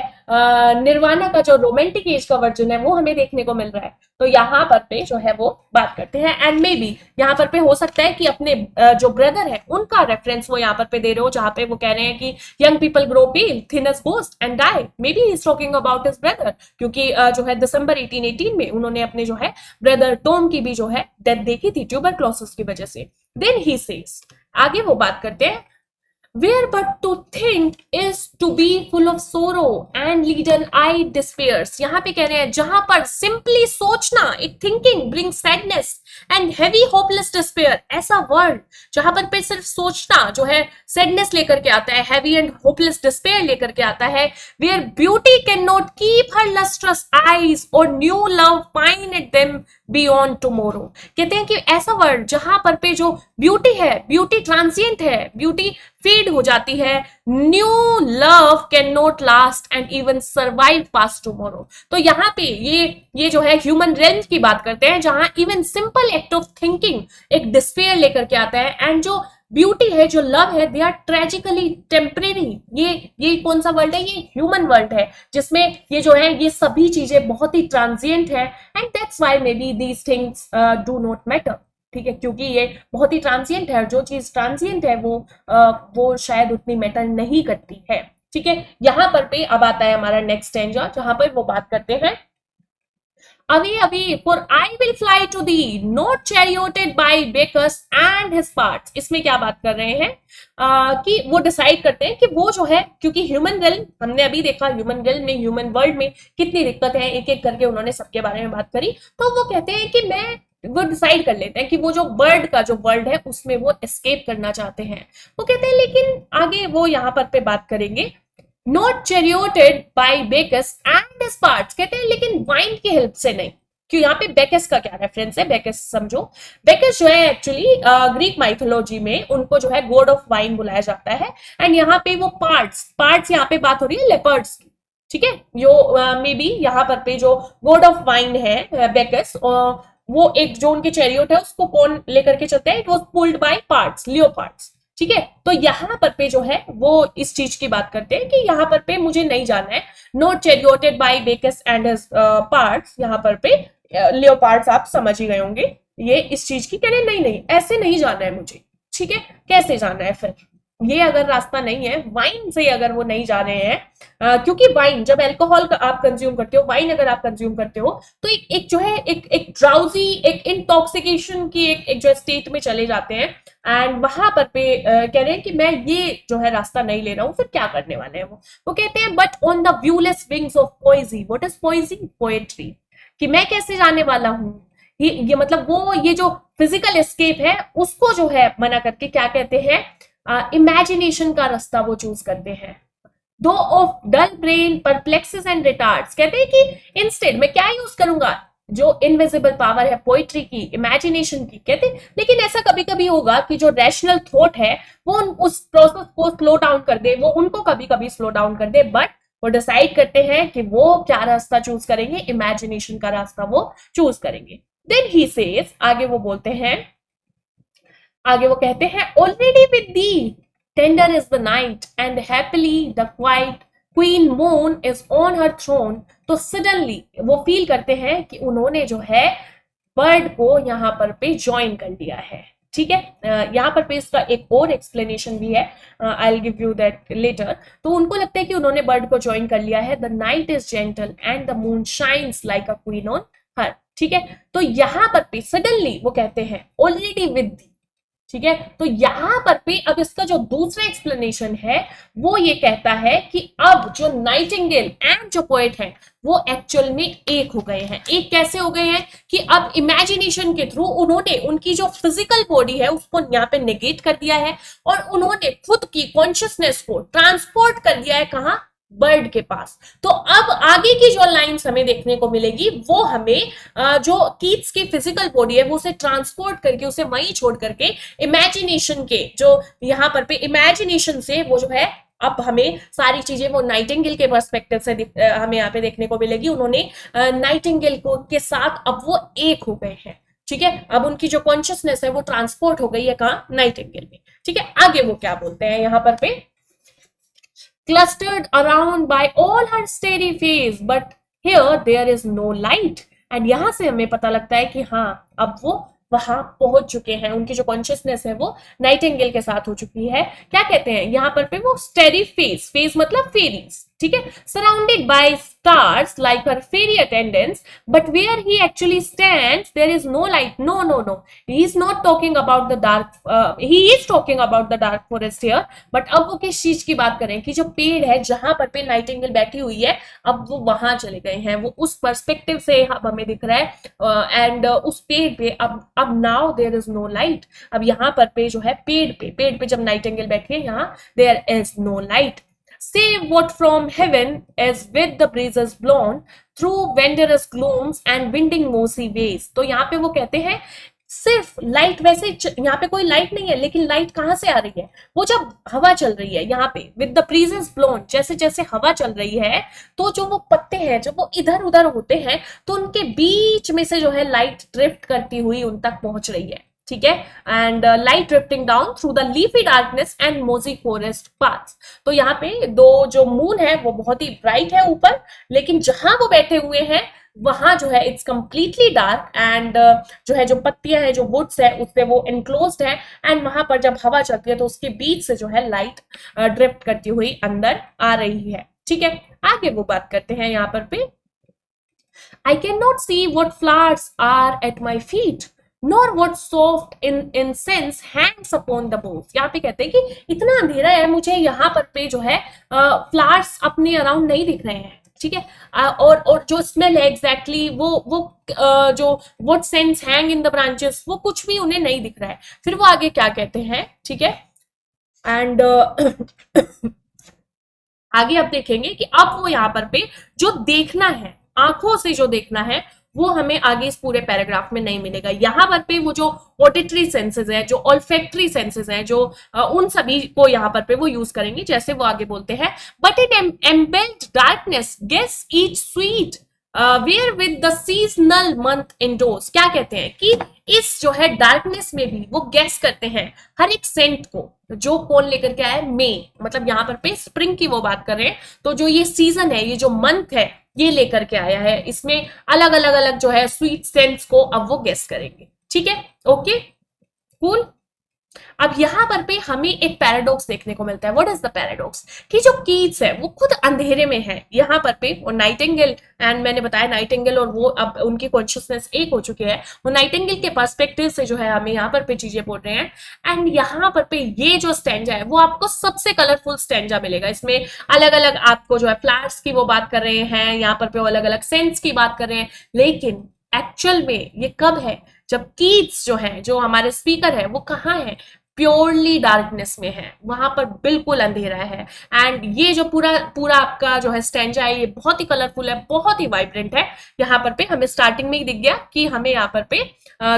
निर्वाणा का जो रोमांटिक एज का वर्जन है वो हमें देखने को मिल रहा है. तो यहाँ पर पे जो है वो बात करते हैं. एंड मे बी यहाँ पर पे हो सकता है कि अपने जो ब्रदर है उनका रेफरेंस वो यहाँ पर पे दे रहे हो, जहाँ पे वो कह रहे हैं कि young people grow pale thin as ghost and die. Maybe he is talking about his brother, क्योंकि जो है दिसंबर 1818 में उन्होंने अपने जो है ब्रदर टॉम की भी जो है डेथ देखी थी ट्यूबरक्लोसिस की वजह से. देन ही सेज, आगे वो बात करते हैं, where but to think is to be full of sorrow and lead an eye despairs. यहाँ पे कह रहे हैं जहां पर simply सोचना, एक thinking brings sadness and heavy hopeless despair. ऐसा वर्ड जहां पर पे सिर्फ सोचना जो है sadness लेकर के आता है, heavy and hopeless despair लेकर के आता है. where beauty cannot keep her lustrous eyes or new love pine at them beyond tomorrow. कहते हैं कि ऐसा वर्ड जहां पर पे जो ब्यूटी है, ब्यूटी ट्रांसिएंट है, ब्यूटी फेड हो जाती है, new love can not last and even survive past tomorrow. तो यहाँ पे ये जो है ह्यूमन रेंज की बात करते हैं, जहां even simple act of thinking एक डिस्पेयर लेकर के आता है. एंड जो ब्यूटी है, जो लव है, दे आर ट्रेजिकली टेम्परेरी. ये कौन सा वर्ल्ड है? ये ह्यूमन वर्ल्ड है, जिसमें ये जो है ये सभी चीजें बहुत ही ट्रांजिएंट है. And that's why may be these things do not matter. ठीक है, क्योंकि ये बहुत ही ट्रांजिएंट है, और जो चीज ट्रांजिएंट है वो शायद उतनी मैटर नहीं करती है. ठीक है, यहाँ पर पे अब आता है हमारा नेक्स्ट स्टैंजा, जहां पर वो बात करते हैं, away away for I will fly to thee, not charioted by Bacchus and his parts. इसमें क्या बात कर रहे हैं कि वो डिसाइड करते हैं कि वो जो है, क्योंकि ह्यूमन रेल्म हमने अभी देखा, ह्यूमन रेल्म में, ह्यूमन वर्ल्ड में कितनी दिक्कत है, एक एक करके उन्होंने सबके बारे में बात करी. तो वो कहते हैं कि वो डिसाइड कर लेते हैं कि वो जो बर्ड का जो वर्ल्ड है उसमें वो एस्केप करना चाहते हैं. वो कहते हैं, लेकिन आगे वो यहाँ पर पे बात करेंगे, not charioted by Bacchus and his pards. कहते हैं लेकिन वाइन की हेल्प से नहीं. क्यों? यहाँ पे बेकस का क्या रेफरेंस है? बेकस समझो, बेकस जो है एक्चुअली ग्रीक माइथोलॉजी में उनको जो है गॉड ऑफ वाइन बुलाया जाता है. एंड यहाँ पे वो पार्ट्स यहाँ पे बात हो रही है लेपर्ड्स की. ठीक है, जो मे बी यहाँ पर पे जो गॉड ऑफ वाइन है बेकस, वो एक जो उनके चैरियोट है उसको कौन लेकर के चलते हैं? It was pulled by parts, leopards. ठीक है, तो यहाँ पर पे जो है वो इस चीज की बात करते हैं कि यहाँ पर पे मुझे नहीं जाना है, not charioted by Bacchus and his pards. यहाँ पर पे लियोपार्ड्स आप समझ ही गए होंगे ये इस चीज की. कहने नहीं ऐसे नहीं जाना है मुझे. ठीक है, कैसे जाना है फिर? ये अगर रास्ता नहीं है, वाइन से अगर वो नहीं जा रहे हैं, क्योंकि वाइन जब अल्कोहल आप कंज्यूम करते हो, वाइन अगर आप कंज्यूम करते हो, तो एक जो है एक ड्राउजी, एक इंटॉक्सिकेशन की एक जो स्टेट में चले जाते हैं. एंड वहां पर पे कह रहे हैं कि मैं ये जो है रास्ता नहीं ले रहा हूं. फिर क्या करने वाले हैं वो कहते हैं, but on the व्यूलेस wings of पोएजी. What is पोएजी? Poetry. कि मैं कैसे जाने वाला हूं, ये मतलब वो ये जो फिजिकल एस्केप है उसको जो है मना करके क्या कहते हैं, इमेजिनेशन का रास्ता वो चूज करते हैं. Though of dull brain perplexes and retards. कहते हैं कि इंस्टेड मैं क्या यूज करूंगा, जो इनविजिबल पावर है पोइट्री की, इमेजिनेशन की. कहते हैं लेकिन ऐसा कभी कभी होगा कि जो रैशनल थॉट है वो उस प्रोसेस को स्लो डाउन कर दे, वो उनको कभी कभी स्लो डाउन कर दे. बट वो डिसाइड करते हैं कि वो क्या रास्ता चूज करेंगे, इमेजिनेशन का रास्ता वो चूज करेंगे. देन ही सेज, आगे वो बोलते हैं, आगे वो कहते हैं, already with the tender is the night and happily the quite queen moon is on her throne. तो सडनली वो फील करते हैं कि उन्होंने जो है बर्ड को यहाँ पर पे ज्वाइन कर लिया है. ठीक है, यहाँ पर पे इसका एक और एक्सप्लेनेशन भी है, I will give you that later. तो उनको लगता है कि उन्होंने बर्ड को ज्वाइन कर लिया है. The night is gentle and the moon shines like a queen on her. ठीक है, तो यहाँ पर पे सडनली वो कहते हैं ऑलरेडी विद. ठीक है, तो यहां पर भी अब इसका जो दूसरा एक्सप्लेनेशन है वो ये कहता है कि अब जो नाइटिंगेल एंड जो पोएट है वो एक्चुअल में एक हो गए हैं. एक कैसे हो गए हैं कि अब इमेजिनेशन के थ्रू उन्होंने उनकी जो फिजिकल बॉडी है उसको यहाँ पे नेगेट कर दिया है, और उन्होंने खुद की कॉन्शियसनेस को ट्रांसपोर्ट कर दिया है. कहाँ? बर्ड के पास। तो अब आगे की जो लाइंस हमें देखने को मिलेगी वो हमें जो कीट्स की फिजिकल बॉडी है वो उसे ट्रांसपोर्ट करके, उसे वहीं छोड़ करके इमेजिनेशन के जो यहाँ पर पे इमेजिनेशन से वो जो है अब हमें सारी चीजें वो नाइटिंगेल के पर्सपेक्टिव से हमें यहाँ पे देखने को मिलेगी। उन्होंने नाइटिंगेल को के साथ अब वो एक हो गए हैं। ठीक है, अब उनकी जो कॉन्शियसनेस है वो ट्रांसपोर्ट हो गई है कहाँ, नाइटिंगेल में। ठीक है, आगे वो क्या बोलते हैं यहाँ पर पे, clustered around by all her steady face, but here there is no light। And यहां से हमें पता लगता है कि हाँ अब वो वहां पहुंच चुके हैं, उनकी जो कॉन्शियसनेस है वो नाइटिंगेल के साथ हो चुकी है। क्या कहते हैं यहाँ पर पे वो स्टेडी फेस, फेस मतलब फेरीज, ठीक है, surrounded by stars like her fairy attendants, but where he actually stands there is no light। no, he is not talking about the dark, he is talking about the dark forest here, but अब वो किस चीज की बात करें कि जो पेड़ है जहां पर पे नाइटिंगेल बैठी हुई है अब वो वहां चले गए हैं, वो उस पर्सपेक्टिव से अब हमें दिख रहा है। एंड उस पेड़ पे अब now there is no light. अब यहाँ पर पे जो है पेड़ पे जब नाइटिंगेल बैठी है यहाँ there is no light. Save what from heaven as with the breezes blown through wondrous glooms and winding mossy ways। तो यहाँ पे वो कहते हैं सिर्फ लाइट, वैसे यहाँ पे कोई लाइट नहीं है, लेकिन लाइट कहाँ से आ रही है, वो जब हवा चल रही है यहाँ पे विद द ब्रीजेस ब्लोन, जैसे जैसे हवा चल रही है तो जो वो पत्ते हैं जब वो इधर उधर होते हैं तो उनके बीच में से जो है लाइट ड्रिफ्ट करती हुई उन तक पहुंच रही है। ठीक है, and light drifting down through the leafy darkness and mossy forest paths. तो यहाँ पे दो जो मून है वो बहुत ही ब्राइट है ऊपर, लेकिन जहां वो बैठे हुए हैं वहां जो है इट्स कंप्लीटली डार्क एंड जो है जो पत्तियां हैं जो वुड्स है उससे वो एनक्लोज्ड है एंड वहां पर जब हवा चलती है तो उसके बीच से जो है लाइट ड्रिफ्ट करती हुई अंदर आ रही है। ठीक है, आगे वो बात करते हैं यहाँ पर पे, I can not see what flowers are at my feet nor what soft incense hangs upon the boughs। यहाँ पे कहते हैं कि इतना अंधेरा है मुझे यहाँ पर पे जो है फ्लावर्स अपने अराउंड नहीं दिख रहे हैं। ठीक है, और जो स्मेल है एग्जैक्टली वो जो what scents hang in the branches वो कुछ भी उन्हें नहीं दिख रहा है। फिर वो आगे क्या कहते हैं, ठीक है, एंड आगे आप देखेंगे कि अब वो यहाँ पर पे जो देखना है, आंखों से जो देखना है वो हमें आगे इस पूरे पैराग्राफ में नहीं मिलेगा। यहाँ पर पे वो जो ऑडिटरी सेंसेस है, जो ऑल्फैक्टरी सेंसेस है, जो उन सभी को यहाँ पर पे वो यूज करेंगे। जैसे वो आगे बोलते हैं, but it embalmed darkness guess each sweet wherewith the seasonal month endows. क्या कहते हैं कि इस जो है डार्कनेस में भी वो गैस करते हैं हर एक सेंट को, जो कौन लेकर के आया है, मई, मतलब यहाँ पर पे स्प्रिंग की वो बात कर रहे हैं। तो जो ये सीजन है, ये जो मंथ है ये लेकर के आया है, इसमें अलग अलग जो है स्वीट सेंट्स को अब वो गेस करेंगे। ठीक है, ओके कूल। अब यहाँ पर पे हमें एक पैराडॉक्स देखने को मिलता है। व्हाट इज द पैराडॉक्स, कि जो कीट्स है वो खुद अंधेरे में है यहाँ पर पे, और नाइटिंगेल, एंड मैंने बताया नाइटिंगेल और वो अब उनकी कॉन्शियसनेस एक हो चुकी है, वो नाइटिंगेल के पर्सपेक्टिव से जो है हमें यहाँ पर पे चीजें बोल रहे हैं। एंड यहाँ पर पे ये जो स्टैंजा है वो आपको सबसे कलरफुल स्टैंजा मिलेगा। इसमें अलग अलग आपको जो है फ्लावर्स की वो बात कर रहे हैं, यहाँ पर पे वो अलग अलग सेंट्स की बात कर रहे हैं, लेकिन एक्चुअल में ये कब है, जब कीट्स जो है, जो हमारे स्पीकर है, वो कहाँ है, प्योरली डार्कनेस में है, वहां पर बिल्कुल अंधेरा है। एंड ये जो पूरा आपका जो है स्टैंजा है ये बहुत ही कलरफुल है, बहुत ही वाइब्रेंट है। यहाँ पर पे हमें स्टार्टिंग में ही दिख गया कि हमें यहाँ पर पे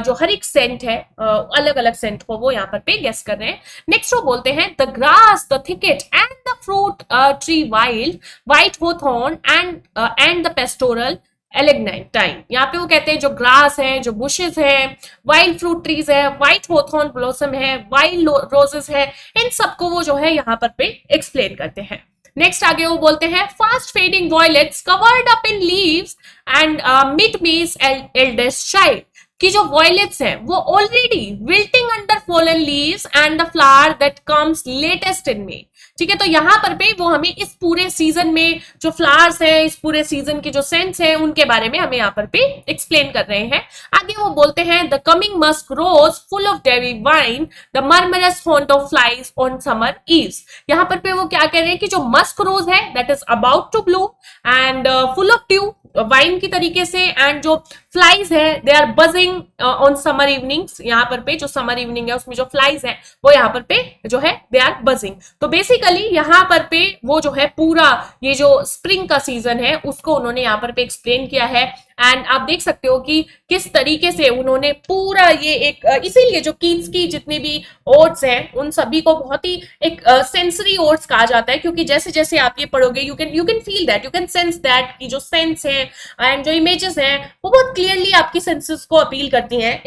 जो हर एक सेंट है, अलग अलग सेंट को वो यहाँ पर पे गेस कर रहे हैं। नेक्स्ट वो बोलते हैं, the grass the thicket and the fruit tree wild white hawthorn and the pastoral eglantine. यहाँ पे वो कहते हैं जो ग्रास है, जो बुशेस है, वाइल्ड फ्रूट ट्रीज है, व्हाइट होथॉर्न ब्लॉसम है, वाइल्ड रोजेस है, इन सबको वो जो है यहाँ पर पे एक्सप्लेन करते हैं। नेक्स्ट आगे वो बोलते हैं, fast fading violets covered up in leaves and mid May's eldest child, कि जो वॉयलेट्स हैं वो already wilting under fallen leaves and the flower that comes latest in May. ठीक है, तो यहाँ पर पे वो हमें इस पूरे सीजन में जो फ्लावर्स हैं, इस पूरे सीजन के जो सेंट्स हैं, उनके बारे में हमें यहाँ पर पे एक्सप्लेन कर रहे हैं। आगे वो बोलते हैं, the coming musk rose full of dewy wine the murmurous haunt of flies on summer eves. यहाँ पर पे वो क्या कह रहे हैं कि जो मस्क रोज है that is about to blue and full of dew, wine की तरीके से, एंड जो फ्लाइज है, they are buzzing on summer evenings, यहाँ पर पे जो समर इवनिंग है उसमें जो फ्लाइज है वो यहाँ पर पे जो है दे आर बजिंग। तो बेसिकली यहाँ पर पे वो जो है पूरा ये जो स्प्रिंग का सीजन है उसको उन्होंने यहाँ पर पे एक्सप्लेन किया है। एंड आप देख सकते हो कि किस तरीके से उन्होंने पूरा ये एक इसीलिए जो कीट्स की जितनी भी ओड्स हैं उन सभी को बहुत ही एक सेंसरी ओड्स कहा जाता है, क्योंकि जैसे जैसे आप ये पढ़ोगे you can feel that, you can sense that कि जो सेंस है एंड जो इमेजेस हैं वो बहुत क्लियरली आपकी सेंसेस को अपील करती हैं।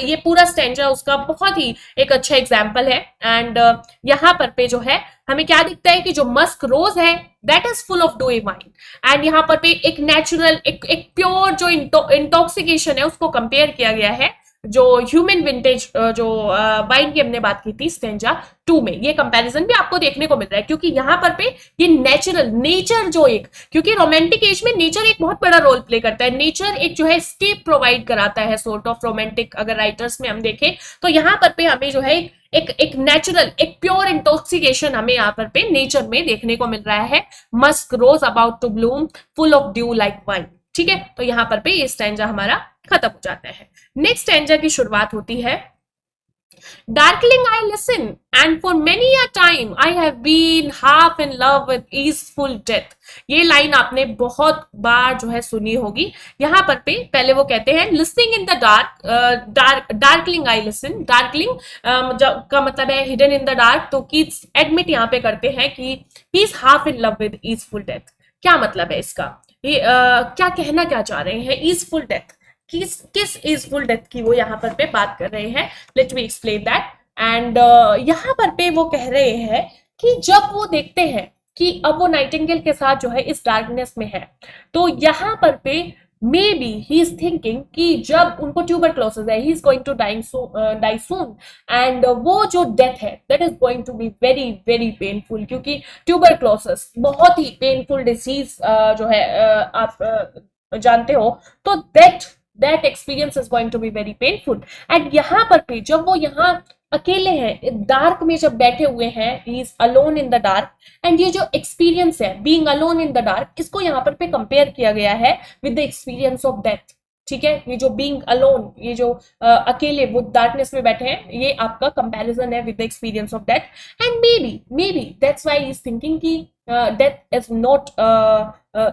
ये पूरा स्टैंजा उसका बहुत ही एक अच्छा एग्जाम्पल है। एंड यहाँ पर पे जो है हमें क्या दिखता है कि जो मस्क रोज है that is full of dopamine, and यहाँ पर पे एक नेचुरल एक प्योर जो इंटॉक्सिकेशन है उसको कंपेयर किया गया है जो ह्यूमन विंटेज जो वाइन की हमने बात की थी स्टेंजा 2 में। ये कंपैरिजन भी आपको देखने को मिल रहा है, क्योंकि यहाँ पर पे ये नेचुरल नेचर जो एक, क्योंकि रोमांटिक एज में नेचर एक बहुत बड़ा रोल प्ले करता है, नेचर एक जो है स्केप प्रोवाइड कराता है सॉर्ट ऑफ रोमांटिक, अगर राइटर्स में हम देखें तो यहाँ पर पे हमें जो है एक नेचुरल एक प्योर इंटॉक्सिकेशन हमें यहाँ पर पे नेचर में देखने को मिल रहा है। Musk rose about to bloom full of dew like wine. ठीक है, तो यहाँ पर पे ये स्टैंजा हमारा खत्म हो जाता है। नेक्स्ट स्टैंजा की शुरुआत होती है, Darkling I listen, and for many a time I have been half in love with easeful death। ये लाइन आपने बहुत बार जो है सुनी होगी। यहाँ पर पे पहले वो कहते हैं listening in the dark, darkling I listen, darkling का मतलब है hidden in the dark। तो कीट्स एडमिट यहाँ पे करते हैं कि he is half in love with easeful death। क्या मतलब है इसका, ये क्या कहना क्या चाह रहे हैं easeful death, किस ईजफुल डेथ की वो यहाँ पर पे बात कर रहे हैं। Let me explain that. And यहाँ पर पे वो कह रहे हैं कि जब वो देखते हैं कि अब वो नाइटिंगेल के साथ जो है इस डार्कनेस में है, तो यहाँ पर पे maybe he is thinking कि जब उनको ट्यूबरक्लोसिस है, he is going to die soon, and वो जो डेथ है that is going to be very very painful, क्योंकि ट्यूबरक्लोसिस बहुत ही पेनफुल डिसीज जो है आप जानते हो। तो that experience is going to be very painful. And यहाँ पर भी जब वो यहाँ अकेले हैं डार्क में, जब बैठे हुए हैं, he is alone in the dark, and ये जो एक्सपीरियंस है being alone in the dark, इसको यहाँ पर पे कंपेयर किया गया है with the experience of death. ठीक है, ये जो बीइंग अलोन, ये जो अकेले वो डार्कनेस में बैठे हैं, ये आपका कंपैरिजन है with the experience of death. And maybe that's why he is thinking कि death is not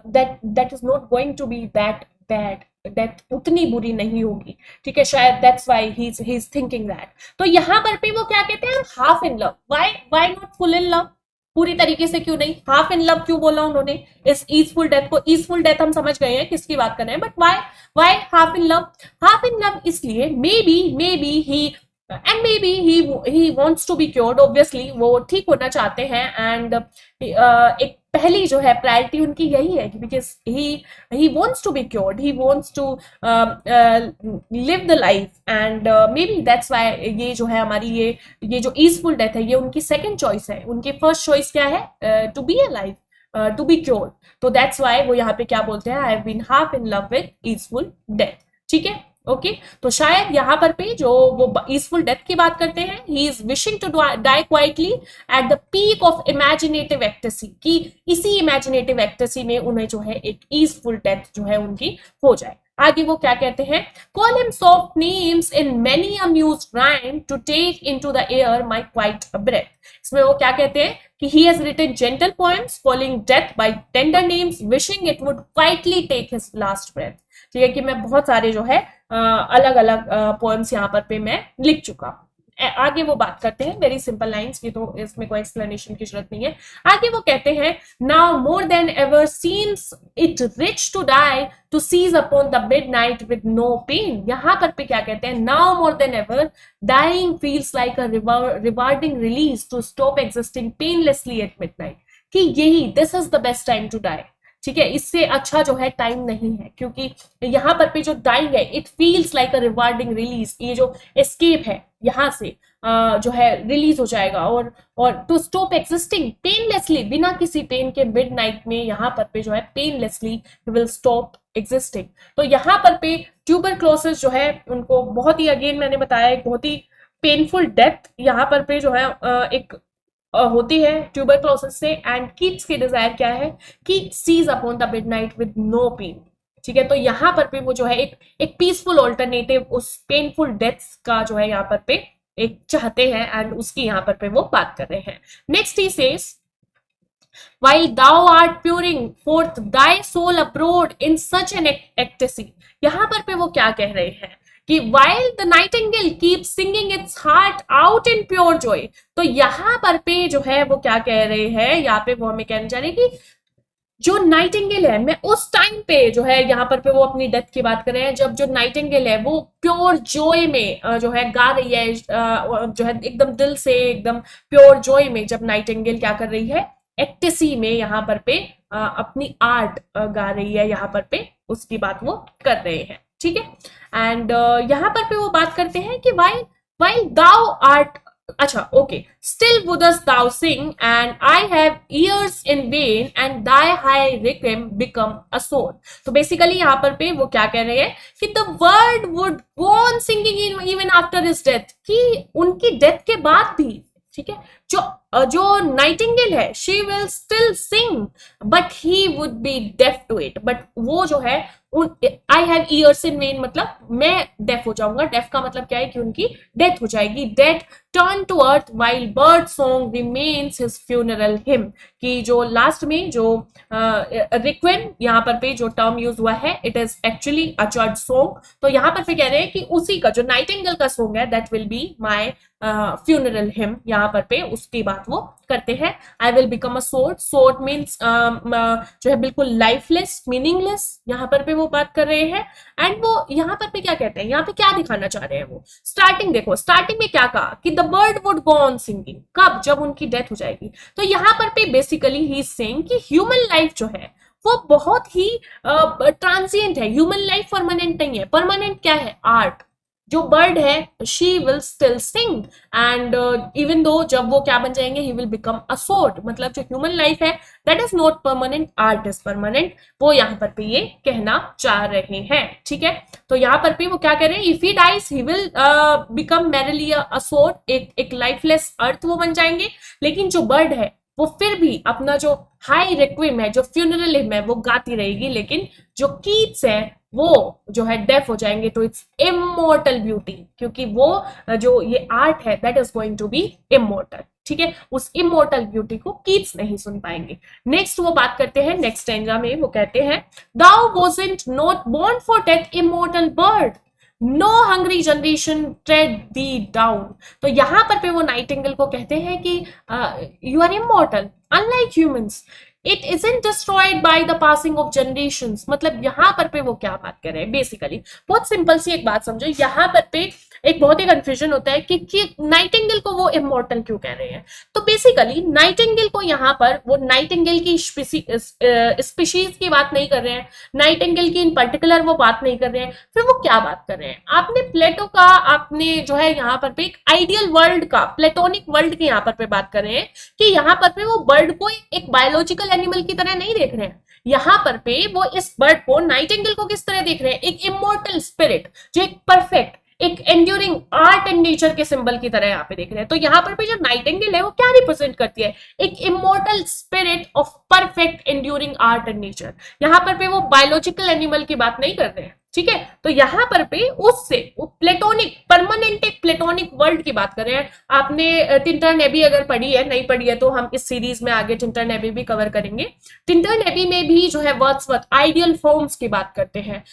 that is not going to be that bad, death उतनी बुरी नहीं होगी। ठीक है, शायद that's why he is thinking that. तो यहाँ पर भी वो क्या कहते हैं, half in love. Why not full in love, पूरी तरीके से क्यों नहीं, हाफ इन लव क्यों बोला उन्होंने इस ईजफुल डेथ को। ईजफुल डेथ हम समझ गए हैं किसकी बात कर रहे हैं, but why half in love. Half in love इसलिए maybe he and maybe he wants to be cured, obviously वो ठीक होना चाहते हैं। एंड एक पहली जो है प्रायोरिटी उनकी यही है कि because he wants to be cured, he wants to live the life, and maybe that's why ये जो है हमारी ये जो ईजफुल डेथ है ये उनकी सेकंड चॉइस है। उनकी फर्स्ट चॉइस क्या है, to be alive, to be cured. तो दैट्स व्हाई वो यहाँ पे क्या बोलते हैं, I have been half in love with easeful death. ठीक है, ओके तो शायद यहाँ पर पे जो वो ईजफुल डेथ की बात करते हैं, he is wishing to die quietly at the peak of imaginative ecstasy, कि इसी इमेजिनेटिव एक्टेसी में उन्हें जो है एक ईजफुल डेथ जो है उनकी हो जाए। आगे वो क्या कहते हैं, call him soft names in many amused rhyme to take into the air my quiet breath. इसमें वो क्या कहते हैं कि he has written gentle poems calling death by tender names, wishing it would quietly take his last breath। ठीक है, कि मैं बहुत सारे जो है अलग अलग पोएम्स यहाँ पर पे मैं लिख चुका। आगे वो बात करते हैं, वेरी सिंपल लाइंस की, तो इसमें कोई एक्सप्लेनेशन की जरूरत नहीं है। आगे वो कहते हैं, now more than ever seems it rich to die to cease upon the midnight with no pain. यहाँ पर पे क्या कहते हैं, now more than ever dying feels like a rewarding release to stop existing painlessly at midnight, कि यही this is the best time to die. ठीक है, इससे अच्छा जो है टाइम नहीं है, क्योंकि यहाँ पर पे जो डाइंग है it feels like a rewarding release, ये जो एस्केप है यहाँ से जो है रिलीज हो जाएगा, और टू स्टॉप एग्जिस्टिंग पेनलेसली, बिना किसी पेन के मिडनाइट में यहाँ पर पे जो है पेनलेसली विल स्टॉप एग्जिस्टिंग। तो यहाँ पर पे ट्यूबरक्लोसिस जो है उनको बहुत ही, अगेन मैंने बताया, एक बहुत ही पेनफुल डेथ यहाँ पर पे जो है एक होती है ट्यूबरक्लोसिस से। एंड कीट्स की डिजायर क्या है कि cease upon the midnight with no pain. ठीक है। तो यहाँ पर पे वो जो है एक पीसफुल ऑल्टरनेटिव उस पेनफुल डेथ्स का जो है यहाँ पर पे एक चाहते हैं, एंड उसकी यहाँ पर पे वो बात कर रहे हैं। Next he says, while thou art pouring forth thy soul abroad in such an ecstasy। यहां पर पे वो क्या कह रहे हैं कि while the nightingale keeps singing its heart out in pure joy। तो यहां पर पे जो है वो क्या कह रहे हैं, यहाँ पे वो हमें कहना चाह रहे हैं कि जो नाइटिंगेल है, मैं उस टाइम पे जो है यहाँ पर पे वो अपनी डेथ की बात कर रहे हैं, जब जो नाइटिंगेल है वो प्योर जॉय में जो है गा रही है, जो है एकदम दिल से, एकदम प्योर जॉय में जब नाइटिंगेल क्या कर रही है, एक्टेसी में यहाँ पर पे अपनी आर्ट गा रही है, यहाँ पर पे उसकी बात वो कर रहे हैं, ठीक है। एंड यहाँ पर पे वो बात करते हैं कि वाई दाउ आर्ट, अच्छा okay, still wouldst thou sing and I have ears in vain and thy high requiem become a soul. तो बेसिकली यहाँ पर पे वो क्या कह रहे हैं कि the word would go on singing even after his death, कि उनकी डेथ के बाद भी, ठीक है, जो नाइटिंगेल है she will still sing but he would be deaf to it. But वो जो है I have ears in vain, मतलब मैं डेफ हो जाऊंगा। डेफ का मतलब क्या है कि उनकी डेथ हो जाएगी। Death turn to earth while bird song remains his funeral him, कि जो लास्ट में जो रिक्वेम यहाँ पर पे जो टर्म यूज हुआ है, it is actually a church song. तो यहाँ पर पे कह रहे हैं कि उसी का जो नाइटिंगेल का सॉन्ग है that will be my funeral him, यहाँ पर पे उसकी बात वो करते हैं। I will become a sword, sword means जो है बिल्कुल लाइफलेस, मीनिंगलेस, यहाँ पर पे वो बात कर रहे हैं। एंड वो यहाँ पर पे क्या कहते हैं, यहाँ पे क्या दिखाना चाह रहे हैं वो, स्टार्टिंग देखो, स्टार्टिंग में क्या कहा कि the bird would go on singing, कब, जब उनकी डेथ हो जाएगी। तो यहाँ पर पे बेसिकली ही इज सेइंग कि ह्यूमन लाइफ जो है वो बहुत ही ट्रांजिएंट है, ह्यूमन लाइफ परमानेंट नहीं है। परमानेंट क्या है, आर्ट। जो बर्ड है she will still sing and even though जब वो क्या बन जाएंगे, ही विल बिकम अ सोर्ड, मतलब जो ह्यूमन लाइफ है that is not permanent, art is permanent, वो यहाँ पर पे ये कहना चाह रहे हैं, ठीक है। तो यहाँ पर पे वो क्या कह रहे हैं, if he dies he will become merely a sod, एक लाइफलेस अर्थ वो बन जाएंगे। लेकिन जो बर्ड है वो फिर भी अपना जो हाई रिक्वेम है, जो फ्यूनरल हिम है, वो गाती रहेगी। लेकिन जो कीट्स है वो जो है डेफ हो जाएंगे टू इट्स इमोर्टल ब्यूटी, क्योंकि वो जो ये आर्ट है that is going to be immortal, ठीक है। उस इमोर्टल ब्यूटी को कीट्स नहीं सुन पाएंगे। नेक्स्ट वो बात करते हैं, नेक्स्ट स्टैंजा में वो कहते हैं, thou wasn't not born for that immortal bird, no hungry generation tread thee down. तो यहां पर पे वो नाइटिंगेल को कहते हैं कि you are immortal unlike humans, it isn't destroyed by the passing of generations. मतलब यहां पर पे वो क्या बात कर रहे हैं, बेसिकली बहुत सिंपल सी एक बात समझो। यहां पर पे एक बहुत ही कंफ्यूजन होता है कि नाइटिंगेल को वो इमोर्टल क्यों कह रहे हैं। तो बेसिकली नाइटिंगेल को यहाँ पर वो नाइटिंगेल की स्पीशीज की बात नहीं कर रहे हैं, नाइटिंगेल की इन पर्टिकुलर वो बात नहीं कर रहे हैं, फिर वो क्या बात कर रहे हैं। आपने प्लेटो का, आपने जो है यहाँ पर पे एक आइडियल वर्ल्ड का, प्लेटोनिक वर्ल्ड की यहाँ पर पे बात कर रहे हैं कि यहाँ पर पे वो बर्ड को एक बायोलॉजिकल एनिमल की तरह नहीं देख रहे हैं। यहाँ पर पे वो इस बर्ड को, नाइटिंगेल को किस तरह देख रहे हैं, एक इमोर्टल स्पिरिट, जो एक परफेक्ट, एक एंड्यूरिंग आर्ट एंड नेचर के सिंबल की तरह यहाँ पे देख रहे हैं। तो यहाँ पर भी जो नाइटिंगेल है वो क्या रिप्रेजेंट करती है, एक immortal spirit of perfect enduring art and nature. यहाँ पर भी वो बायोलॉजिकल एनिमल की बात नहीं कर रहे हैं, ठीक है। तो यहाँ पर पे उससे प्लेटोनिक, परमानेंट एक प्लेटोनिक वर्ल्ड की बात कर रहे हैं। आपने टिंटर नेबी अगर पढ़ी है, नहीं पढ़ी है तो हम इस सीरीज में आगे टिंटर नेबी भी कवर करेंगे। टिंटर नेबी में भी जो है वर्ड्सवर्थ आइडियल फॉर्म्स की बात करते हैं।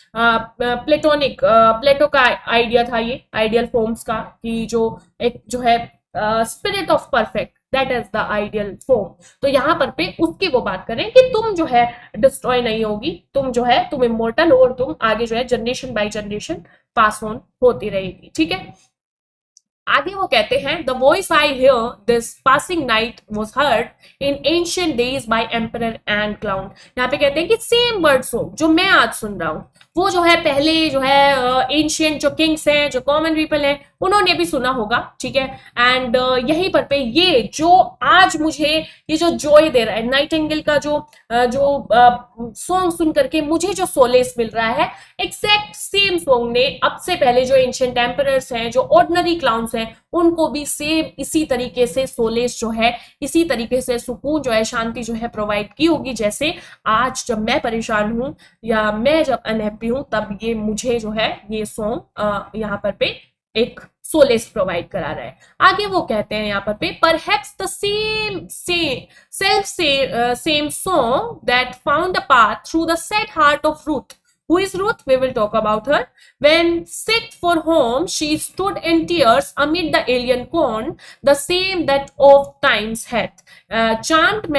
प्लेटोनिक, प्लेटो का आइडिया था ये आइडियल फॉर्म्स का, कि जो एक जो है spirit of perfect, that is the ideal form. तो यहाँ पर पे उसकी वो बात करें कि तुम जो है डिस्ट्रॉय नहीं होगी, तुम जो है तुम इमोर्टल हो और तुम आगे जो है generation by generation pass on होती रहेगी, ठीक है। आगे वो कहते हैं, the voice I hear this passing night was heard in ancient days by emperor and clown. यहाँ पे कहते हैं कि सेम वर्ड सॉन्ग जो मैं आज सुन रहा हूँ वो जो है पहले जो है एंशियंट जो किंग्स हैं, जो कॉमन पीपल हैं, उन्होंने भी सुना होगा, ठीक है। एंड यहीं पर पे ये जो आज मुझे ये जो जॉय दे रहा है, नाइटिंगेल का जो सॉन्ग सुन करके मुझे जो सोलेस मिल रहा है, एग्जैक्ट सेम सॉन्ग ने अब से पहले जो एंशियंट एम्परर्स हैं, जो ऑर्डिनरी क्लाउन्स एनिमल्स हैं उनको भी सेम इसी तरीके से सोलेस जो है, इसी तरीके से सुकून जो है, शांति जो है प्रोवाइड की होगी, जैसे आज जब मैं परेशान हूं या मैं जब अनहैप्पी हूं तब ये मुझे जो है ये सॉन्ग यहाँ पर पे एक सोलेस प्रोवाइड करा रहा है। आगे वो कहते हैं यहाँ पर पे perhaps the same song that found a path through the sad heart of Ruth. Who is Ruth? We will talk about her. When sick for home, she stood in tears amid the alien corn, the same that of times hath. Charmed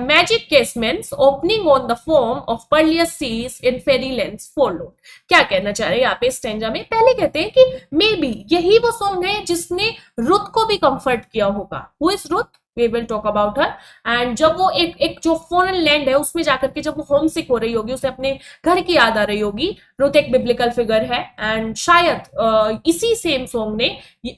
magic casements opening on the foam of pearliest seas in fairy lands followed. क्या कहना चाह रहे हैं यहाँ पे stanza में? पहले कहते हैं कि मे बी यही वो सॉन्ग है जिसने रुथ को भी कंफर्ट किया होगा. Who is Ruth? We will talk about her. And जब वो एक जो फॉरेन लैंड है उसमें जाकर के जब वो होम सिक हो रही होगी, उसे अपने घर की याद आ रही होगी. रुथ एक बिब्लिकल फिगर है एंड शायद इसी सेम सॉन्ग ने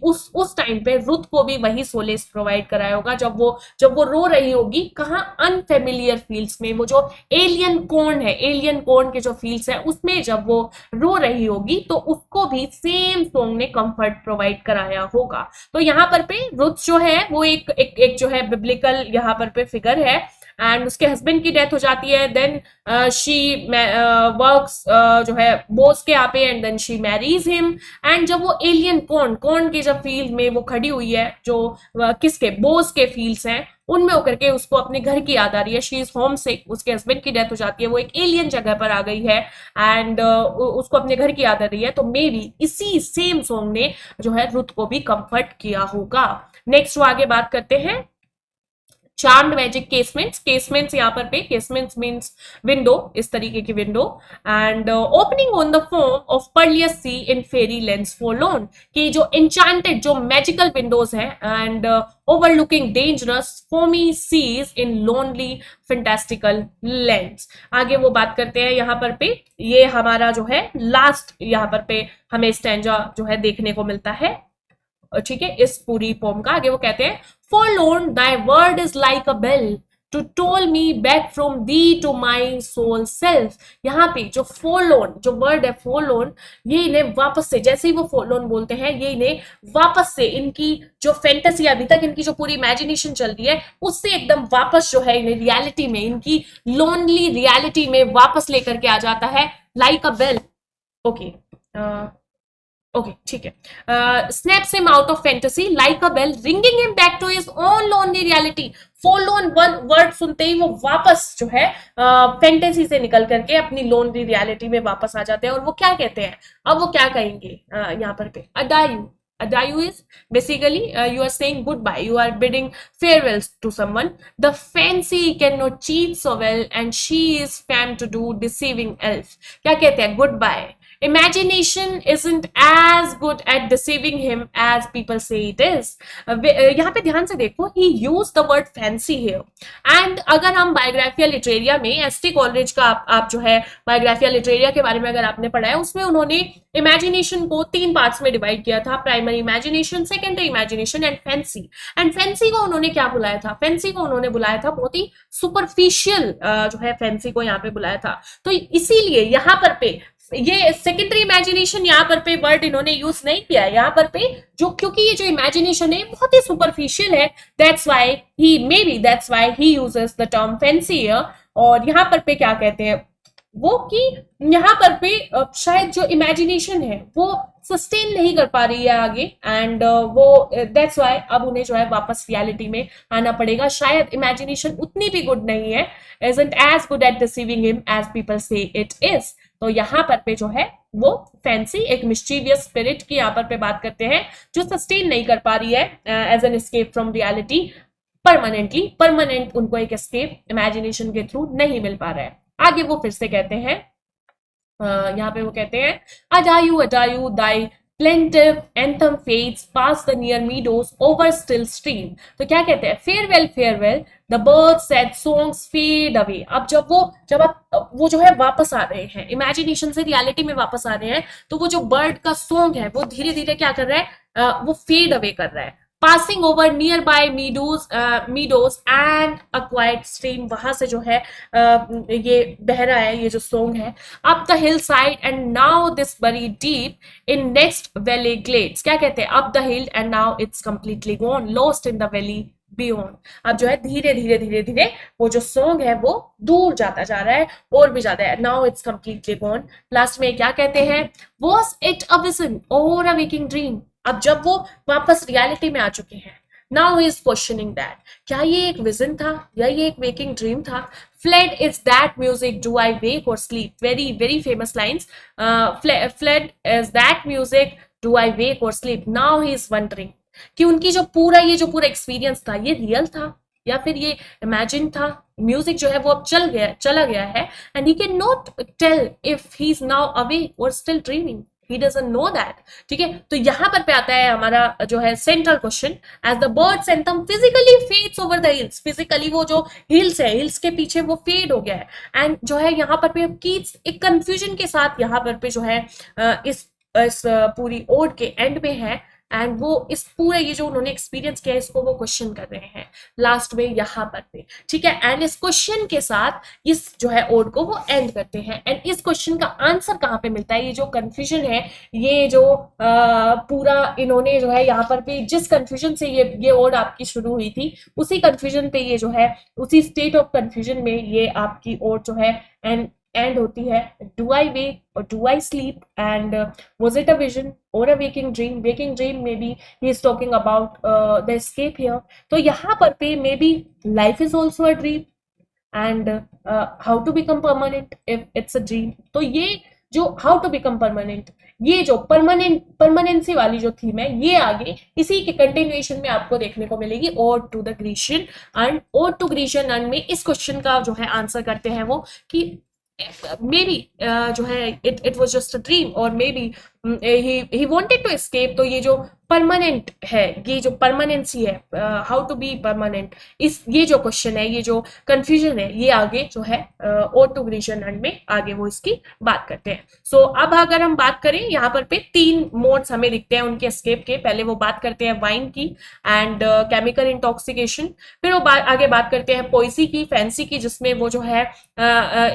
उस टाइम पे रुथ को भी वही सोलेस प्रोवाइड कराया होगा जब वो रो रही होगी. कहाँ? अनफेमिलियर फील्ड्स में, वो जो एलियन कॉर्न है, एलियन कॉर्न के जो फील्ड्स है उसमें जब वो रो रही होगी तो उसको भी सेम सॉन्ग ने कंफर्ट प्रोवाइड कराया होगा. तो यहाँ पर पे रुथ जो है वो एक जो है बिब्लिकल यहाँ पर पे फिगर है एंड उसके हस्बैंड की डेथ हो जाती है. देन शी वर्क्स जो है बोस के यहाँ पे and then she marries him. And जब वो एलियन कॉर्न के जब फील्ड में वो खड़ी हुई है, जो किसके बोस के फील्ड्स हैं उनमें होकर के उसको अपने घर की याद आ रही है. शी इज होम सिक, उसके हस्बैंड की डेथ हो जाती है, वो एक एलियन जगह पर आ गई है एंड उसको अपने घर की याद आ रही है. तो मे बी इसी सेम सॉन्ग ने जो है रुथ को भी कंफर्ट किया होगा. नेक्स्ट वो आगे बात करते हैं चार्म्ड मैजिक केसमेंट्स यहाँ पर पे केसमेंट्स मीन्स विंडो, इस तरीके की window. And opening on the foam of perilous sea in fairy lands forlorn, कि जो एन्चांटेड जो मैजिकल विंडोज हैं and overlooking dangerous foamy seas in lonely fantastical lands. आगे वो बात करते हैं यहाँ पर पे, ये हमारा जो है लास्ट यहाँ पर पे हमें स्टैंजा जो है देखने को मिलता है, ठीक है, इस पूरी पोम का. आगे वो कहते हैं forlorn thy word is like a bell to toll me back from thee to my soul self. यहाँ पे जो forlorn जो वर्ड है forlorn, ये इन्हें वापस से, जैसे ही वो forlorn बोलते हैं, ये इन्हें वापस से इनकी जो फैंटेसी अभी तक इनकी जो पूरी इमेजिनेशन चल रही है उससे एकदम वापस जो है इन्हें रियलिटी में, इनकी लोनली रियलिटी में वापस लेकर के आ जाता है. Like a bell. Okay okay, ठीक है. Snaps him out of fantasy like a bell, ringing him back to his own lonely reality. Forlorn word सुनते ही वो वापस जो है फैंटेसी से निकल करके अपनी लोनली रियलिटी में वापस आ जाते हैं. और वो क्या कहते हैं, अब वो क्या कहेंगे यहाँ पर पे, अडायू. Adieu is basically you are saying goodbye, you are bidding farewells to someone. The fancy cannot cheat so well and she is famed to do deceiving elf. क्या कहते हैं, goodbye. Imagination isn't as good at deceiving him as people say it is. यहाँ पे ध्यान से देखो, he used the word fancy here. And अगर हम बायोग्राफिया लिटरेरिया में एस.टी. कॉलरिज का आप जो है बायोग्राफिया लिटरेरिया के बारे में अगर आपने पढ़ा है, उसमें उन्होंने इमेजिनेशन को 3 पार्ट्स में डिवाइड किया था, primary imagination, secondary imagination and fancy. And fancy को उन्होंने क्या बुलाया था, फैंसी को उन्होंने बुलाया था बहुत ही सुपरफिशियल जो है फैंसी को यहाँ पे बुलाया था. तो इसीलिए यहाँ पर पे ये सेकेंडरी इमेजिनेशन यहाँ पर पे वर्ड इन्होंने यूज नहीं किया है यहाँ पर पे, जो क्योंकि ये जो इमेजिनेशन है बहुत ही सुपरफिशियल है. That's why he uses the term fancy here. और यहाँ पर पे क्या कहते हैं वो, कि यहाँ पर पे शायद जो इमेजिनेशन है वो सस्टेन नहीं कर पा रही है आगे एंड वो दैट्स व्हाई अब उन्हें जो है वापस रियलिटी में आना पड़ेगा. शायद इमेजिनेशन उतनी भी गुड नहीं है, isn't as good at deceiving him as people say it is. तो यहाँ पर पे जो है वो फैंसी एक मिस्चीवियस स्पिरिट की यहाँ पर पे बात करते हैं जो सस्टेन नहीं कर पा रही है as an escape from reality permanent उनको एक एस्केप इमेजिनेशन के थ्रू नहीं मिल पा रहा है. आगे वो फिर से कहते हैं यहाँ पे वो कहते हैं अडायू दाई plaintive anthem fades past the near meadows over still stream. तो क्या कहते हैं, farewell the birds sad songs fade away. अब जब आप वो जो है वापस आ रहे हैं इमेजिनेशन से रियलिटी में वापस आ रहे हैं, तो वो जो बर्ड का सॉन्ग है वो धीरे धीरे क्या कर रहा है, वो फेड अवे कर रहा है. Passing over near by meadows and a quite stream, वहां से जो है ये बह रहा है ये जो सॉन्ग है, up the hill side and now this buried deep in next valley glades, क्या कहते हैं, up the hill and now it's completely gone lost in the valley beyond. अब जो है धीरे धीरे धीरे धीरे वो जो सॉन्ग है वो दूर जाता जा रहा है और भी ज्यादा है, now it's completely gone. Last में क्या कहते हैं, वॉज इट अ विजन और अ वेकिंग ड्रीम, अब जब वो वापस रियलिटी में आ चुके हैं, now he is questioning that, क्या ये एक विजन था या ये एक वेकिंग ड्रीम था। Fled is that music do I wake or sleep, very very famous lines, fled is that music do I wake or sleep, now he is wondering कि उनकी जो पूरा ये जो पूरा एक्सपीरियंस था ये रियल था या फिर ये इमेजिन था। म्यूजिक जो है वो अब चला गया है and he can not tell if he is now awake or still dreaming, he doesn't know that। ठीक है, तो यहां पर पे आता है हमारा जो है central question, as the bird's anthem physically fades over the hills, physically वो जो हिल्स है, हिल्स के पीछे वो फेड हो गया है, एंड जो है यहाँ पर पे कीट्स एक कंफ्यूजन के साथ यहाँ पर पे जो है इस पूरी ओड के एंड में है, एंड वो इस पूरे ये जो उन्होंने एक्सपीरियंस किया है इसको वो क्वेश्चन कर रहे हैं लास्ट में यहाँ पर पे। ठीक है, एंड इस क्वेश्चन के साथ इस जो है ओड को वो एंड करते हैं, एंड इस क्वेश्चन का आंसर कहाँ पे मिलता है, ये जो कंफ्यूजन है, ये जो पूरा इन्होंने जो है यहाँ पर पे जिस कंफ्यूजन से ये ओड आपकी शुरू हुई थी उसी कंफ्यूजन पे ये जो है उसी स्टेट ऑफ कंफ्यूजन में ये आपकी ओड जो है एंड होती है, डू आई वेक और do I sleep and was it a vision or a waking dream, waking dream maybe he is talking about the escape here। तो यहाँ पर पे maybe life is also a dream and how to become permanent if it's a dream। तो ये जो how to become permanent, ये जो permanency वाली जो थीम है ये आगे इसी के कंटिन्यूएशन में आपको देखने को मिलेगी। और टू द ग्रीशियन अर्न, और टू ग्रीशियन अर्न में इस क्वेश्चन का जो है आंसर करते हैं वो कि मे बी जो है it was just a dream or maybe he wanted to escape. तो ये जो परमानेंट है, ये जो परमानेंसी है, हाउ टू बी परमानेंट, इस ये जो क्वेश्चन है, ये जो कंफ्यूजन है, ये आगे जो है और टू ग्रीशियन एंड में आगे वो इसकी बात करते हैं। सो अब अगर हम बात करें यहाँ पर पे 3 मोड्स हमें दिखते हैं उनके एस्केप के। पहले वो बात करते हैं वाइन की एंड केमिकल इंटॉक्सिकेशन, फिर वो आगे बात करते हैं पोइसी की, फैंसी की, जिसमें वो जो है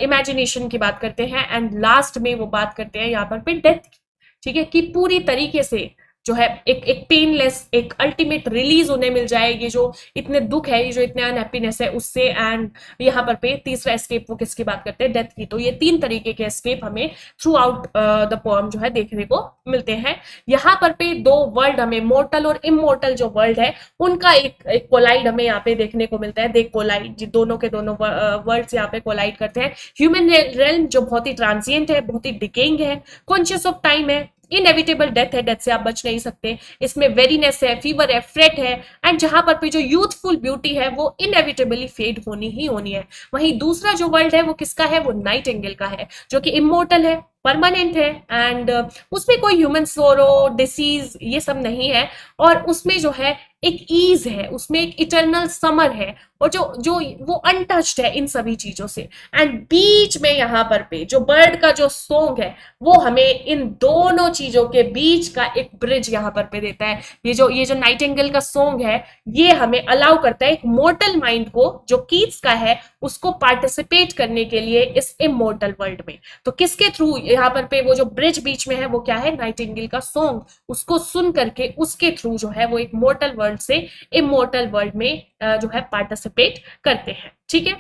इमेजिनेशन की बात करते हैं, एंड लास्ट में वो बात करते हैं यहाँ पर पे डेथ की। ठीक है, कि पूरी तरीके से जो है एक पेनलेस, एक अल्टीमेट रिलीज उन्हें मिल जाए, ये जो इतने दुख है, ये जो इतने अनहैप्पीनेस है उससे। एंड यहाँ पर पे तीसरा एस्केप वो किसकी बात करते हैं, डेथ की। तो ये 3 तरीके के एस्केप हमें थ्रू आउट द पोएम जो है देखने को मिलते हैं। यहाँ पर पे 2 वर्ल्ड हमें, मोर्टल और इमोर्टल जो वर्ल्ड है उनका एक कोलाइड हमें यहाँ पे देखने को मिलता है। देख कोलाइड, दोनों के दोनों वर्ल्ड्स यहाँ पे कोलाइड करते हैं। ह्यूमन रेल्म जो बहुत ही ट्रांसिएंट है, बहुत ही डिकेइंग है, कॉन्शियस ऑफ टाइम है, इनएविटेबल डेथ है, डेथ से आप बच नहीं सकते। इसमें वेरीनेस है, फीवर है, फ्रेट है, एंड जहां पर भी जो यूथफुल ब्यूटी है वो इनएविटेबली फेड होनी ही होनी है। वहीं दूसरा जो वर्ल्ड है वो किसका है, वो नाइटिंगेल का है, जो कि इमोर्टल है, परमानेंट है, एंड उसमें कोई ह्यूमन सोरो, डिसीज ये सब नहीं है, और उसमें जो है एक ईज है, उसमें एक इटर्नल समर है, और जो वो अनटच्ड है इन सभी चीजों से। एंड बीच में यहाँ पर पे जो बर्ड का जो सॉन्ग है वो हमें इन दोनों चीजों के बीच का एक ब्रिज यहाँ पर पे देता है। ये जो नाइटिंगेल का सॉन्ग है ये हमें अलाउ करता है एक मोर्टल माइंड को, जो कीट्स का है, उसको पार्टिसिपेट करने के लिए इस इमोर्टल वर्ल्ड में। तो किसके थ्रू यहाँ पर पे वो जो ब्रिज बीच में है वो क्या है, नाइटिंगेल का सॉन्ग, उसको सुन करके उसके थ्रू जो है वो एक मोर्टल वर्ल्ड से इमोर्टल वर्ल्ड में जो है पार्टिसिपेट करते हैं। ठीक है,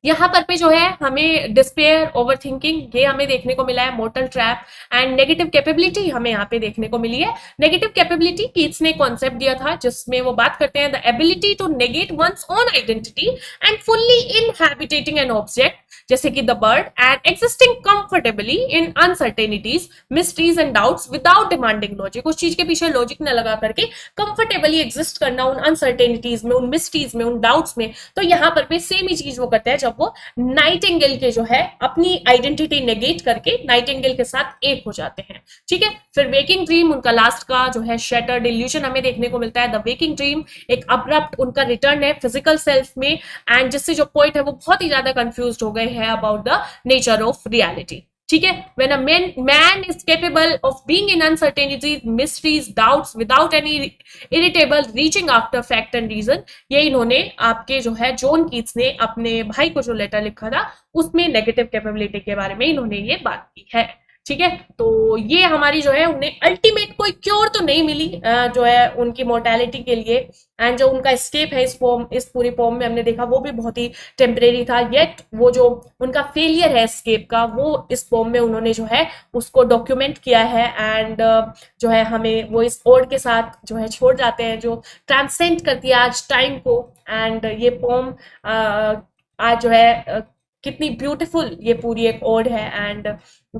यहाँ पर पे जो है हमें डिस्पेयर, ओवर थिंकिंग ये हमें देखने को मिला है, mortal trap, and negative capability हमें यहाँ पे देखने को मिली है। नेगेटिव कैपेबिलिटी कीट्स ने कॉन्सेप्ट दिया था जिसमें वो बात करते हैं the ability to negate one's own identity and fully inhabiting an object, जैसे कि the bird, and existing comfortably in uncertainties, mysteries and doubts without demanding logic. उस चीज के पीछे लॉजिक न लगा करके कंफर्टेबली एग्जिस्ट करना उन अनसर्टेनिटीज में, उन मिस्ट्रीज में, उन डाउट्स में। तो यहाँ पर भी सेम ही चीज वो करते हैं जब वो नाइटिंगेल के जो है अपनी आइडेंटिटी नेगेट करके नाइटिंगेल के साथ एक हो जाते हैं। ठीक है, फिर वेकिंग ड्रीम उनका लास्ट का जो है शैटर्ड इल्यूजन हमें देखने को मिलता है। द वेकिंग ड्रीम एक अब्रप्ट उनका रिटर्न है फिजिकल सेल्फ में, एंड जिससे जो पोइट है वो बहुत ही ज्यादा कंफ्यूज हो गए हैं about the nature of reality. ठीक है, when a man is capable of being in uncertainties, mysteries, doubts without any irritable reaching after fact and reason. ये इन्होंने आपके जो है जॉन कीट्स ने अपने भाई को जो लेटर लिखा था उसमें नेगेटिव कैपेबिलिटी के बारे में इन्होंने ये बात की है। ठीक है, तो ये हमारी जो है उन्हें अल्टीमेट कोई क्योर तो नहीं मिली जो है उनकी मोर्टेलिटी के लिए, एंड जो उनका स्केप है इस फॉर्म, इस पूरी फॉर्म में हमने देखा वो भी बहुत ही टेम्परेरी था, येट वो जो उनका फेलियर है स्केप का वो इस फॉर्म में उन्होंने जो है उसको डॉक्यूमेंट किया है, एंड जो है हमें वो इस ओड के साथ जो है छोड़ जाते हैं, जो ट्रांसेंड करती है आज टाइम को। एंड ये फॉर्म आज जो है कितनी ब्यूटीफुल ये पूरी एक ओड है, एंड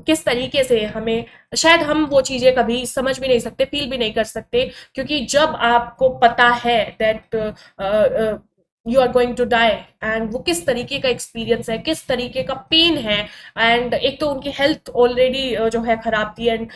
किस तरीके से हमें, शायद हम वो चीजें कभी समझ भी नहीं सकते, फील भी नहीं कर सकते, क्योंकि जब आपको पता है that you are going to die, and वो किस तरीके का एक्सपीरियंस है, किस तरीके का पेन है, एंड एक तो उनकी हेल्थ ऑलरेडी जो है खराब थी, and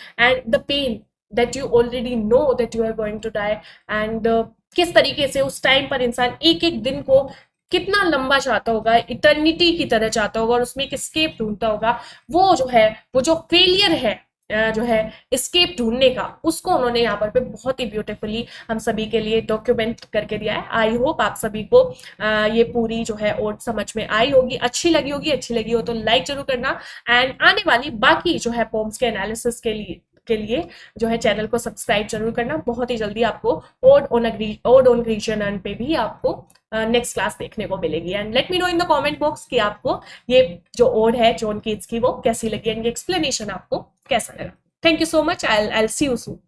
the pain that you already know that you are going to die, and किस तरीके से उस टाइम पर इंसान एक एक दिन को कितना लंबा चाहता होगा, इटर्निटी की तरह चाहता होगा और उसमें एक स्केप ढूंढता होगा। वो जो है वो जो फेलियर है जो है स्केप ढूंढने का, उसको उन्होंने यहाँ पर पे बहुत ही ब्यूटीफुली हम सभी के लिए डॉक्यूमेंट करके दिया है। आई होप आप सभी को ये पूरी जो है ओड समझ में आई होगी, अच्छी लगी होगी। अच्छी लगी हो तो लाइक जरूर करना, एंड आने वाली बाकी जो है पोम्स के एनालिसिस के लिए जो है चैनल को सब्सक्राइब जरूर करना। बहुत ही जल्दी आपको ओड ऑन ग्रीशियन पे भी आपको नेक्स्ट क्लास देखने को मिलेगी, and let me know in the comment box कि आपको ये जो ओड है जॉन कीट्स की वो कैसी लगी, एंड एक्सप्लेनेशन आपको कैसा लगा। Thank you so much, I see you soon.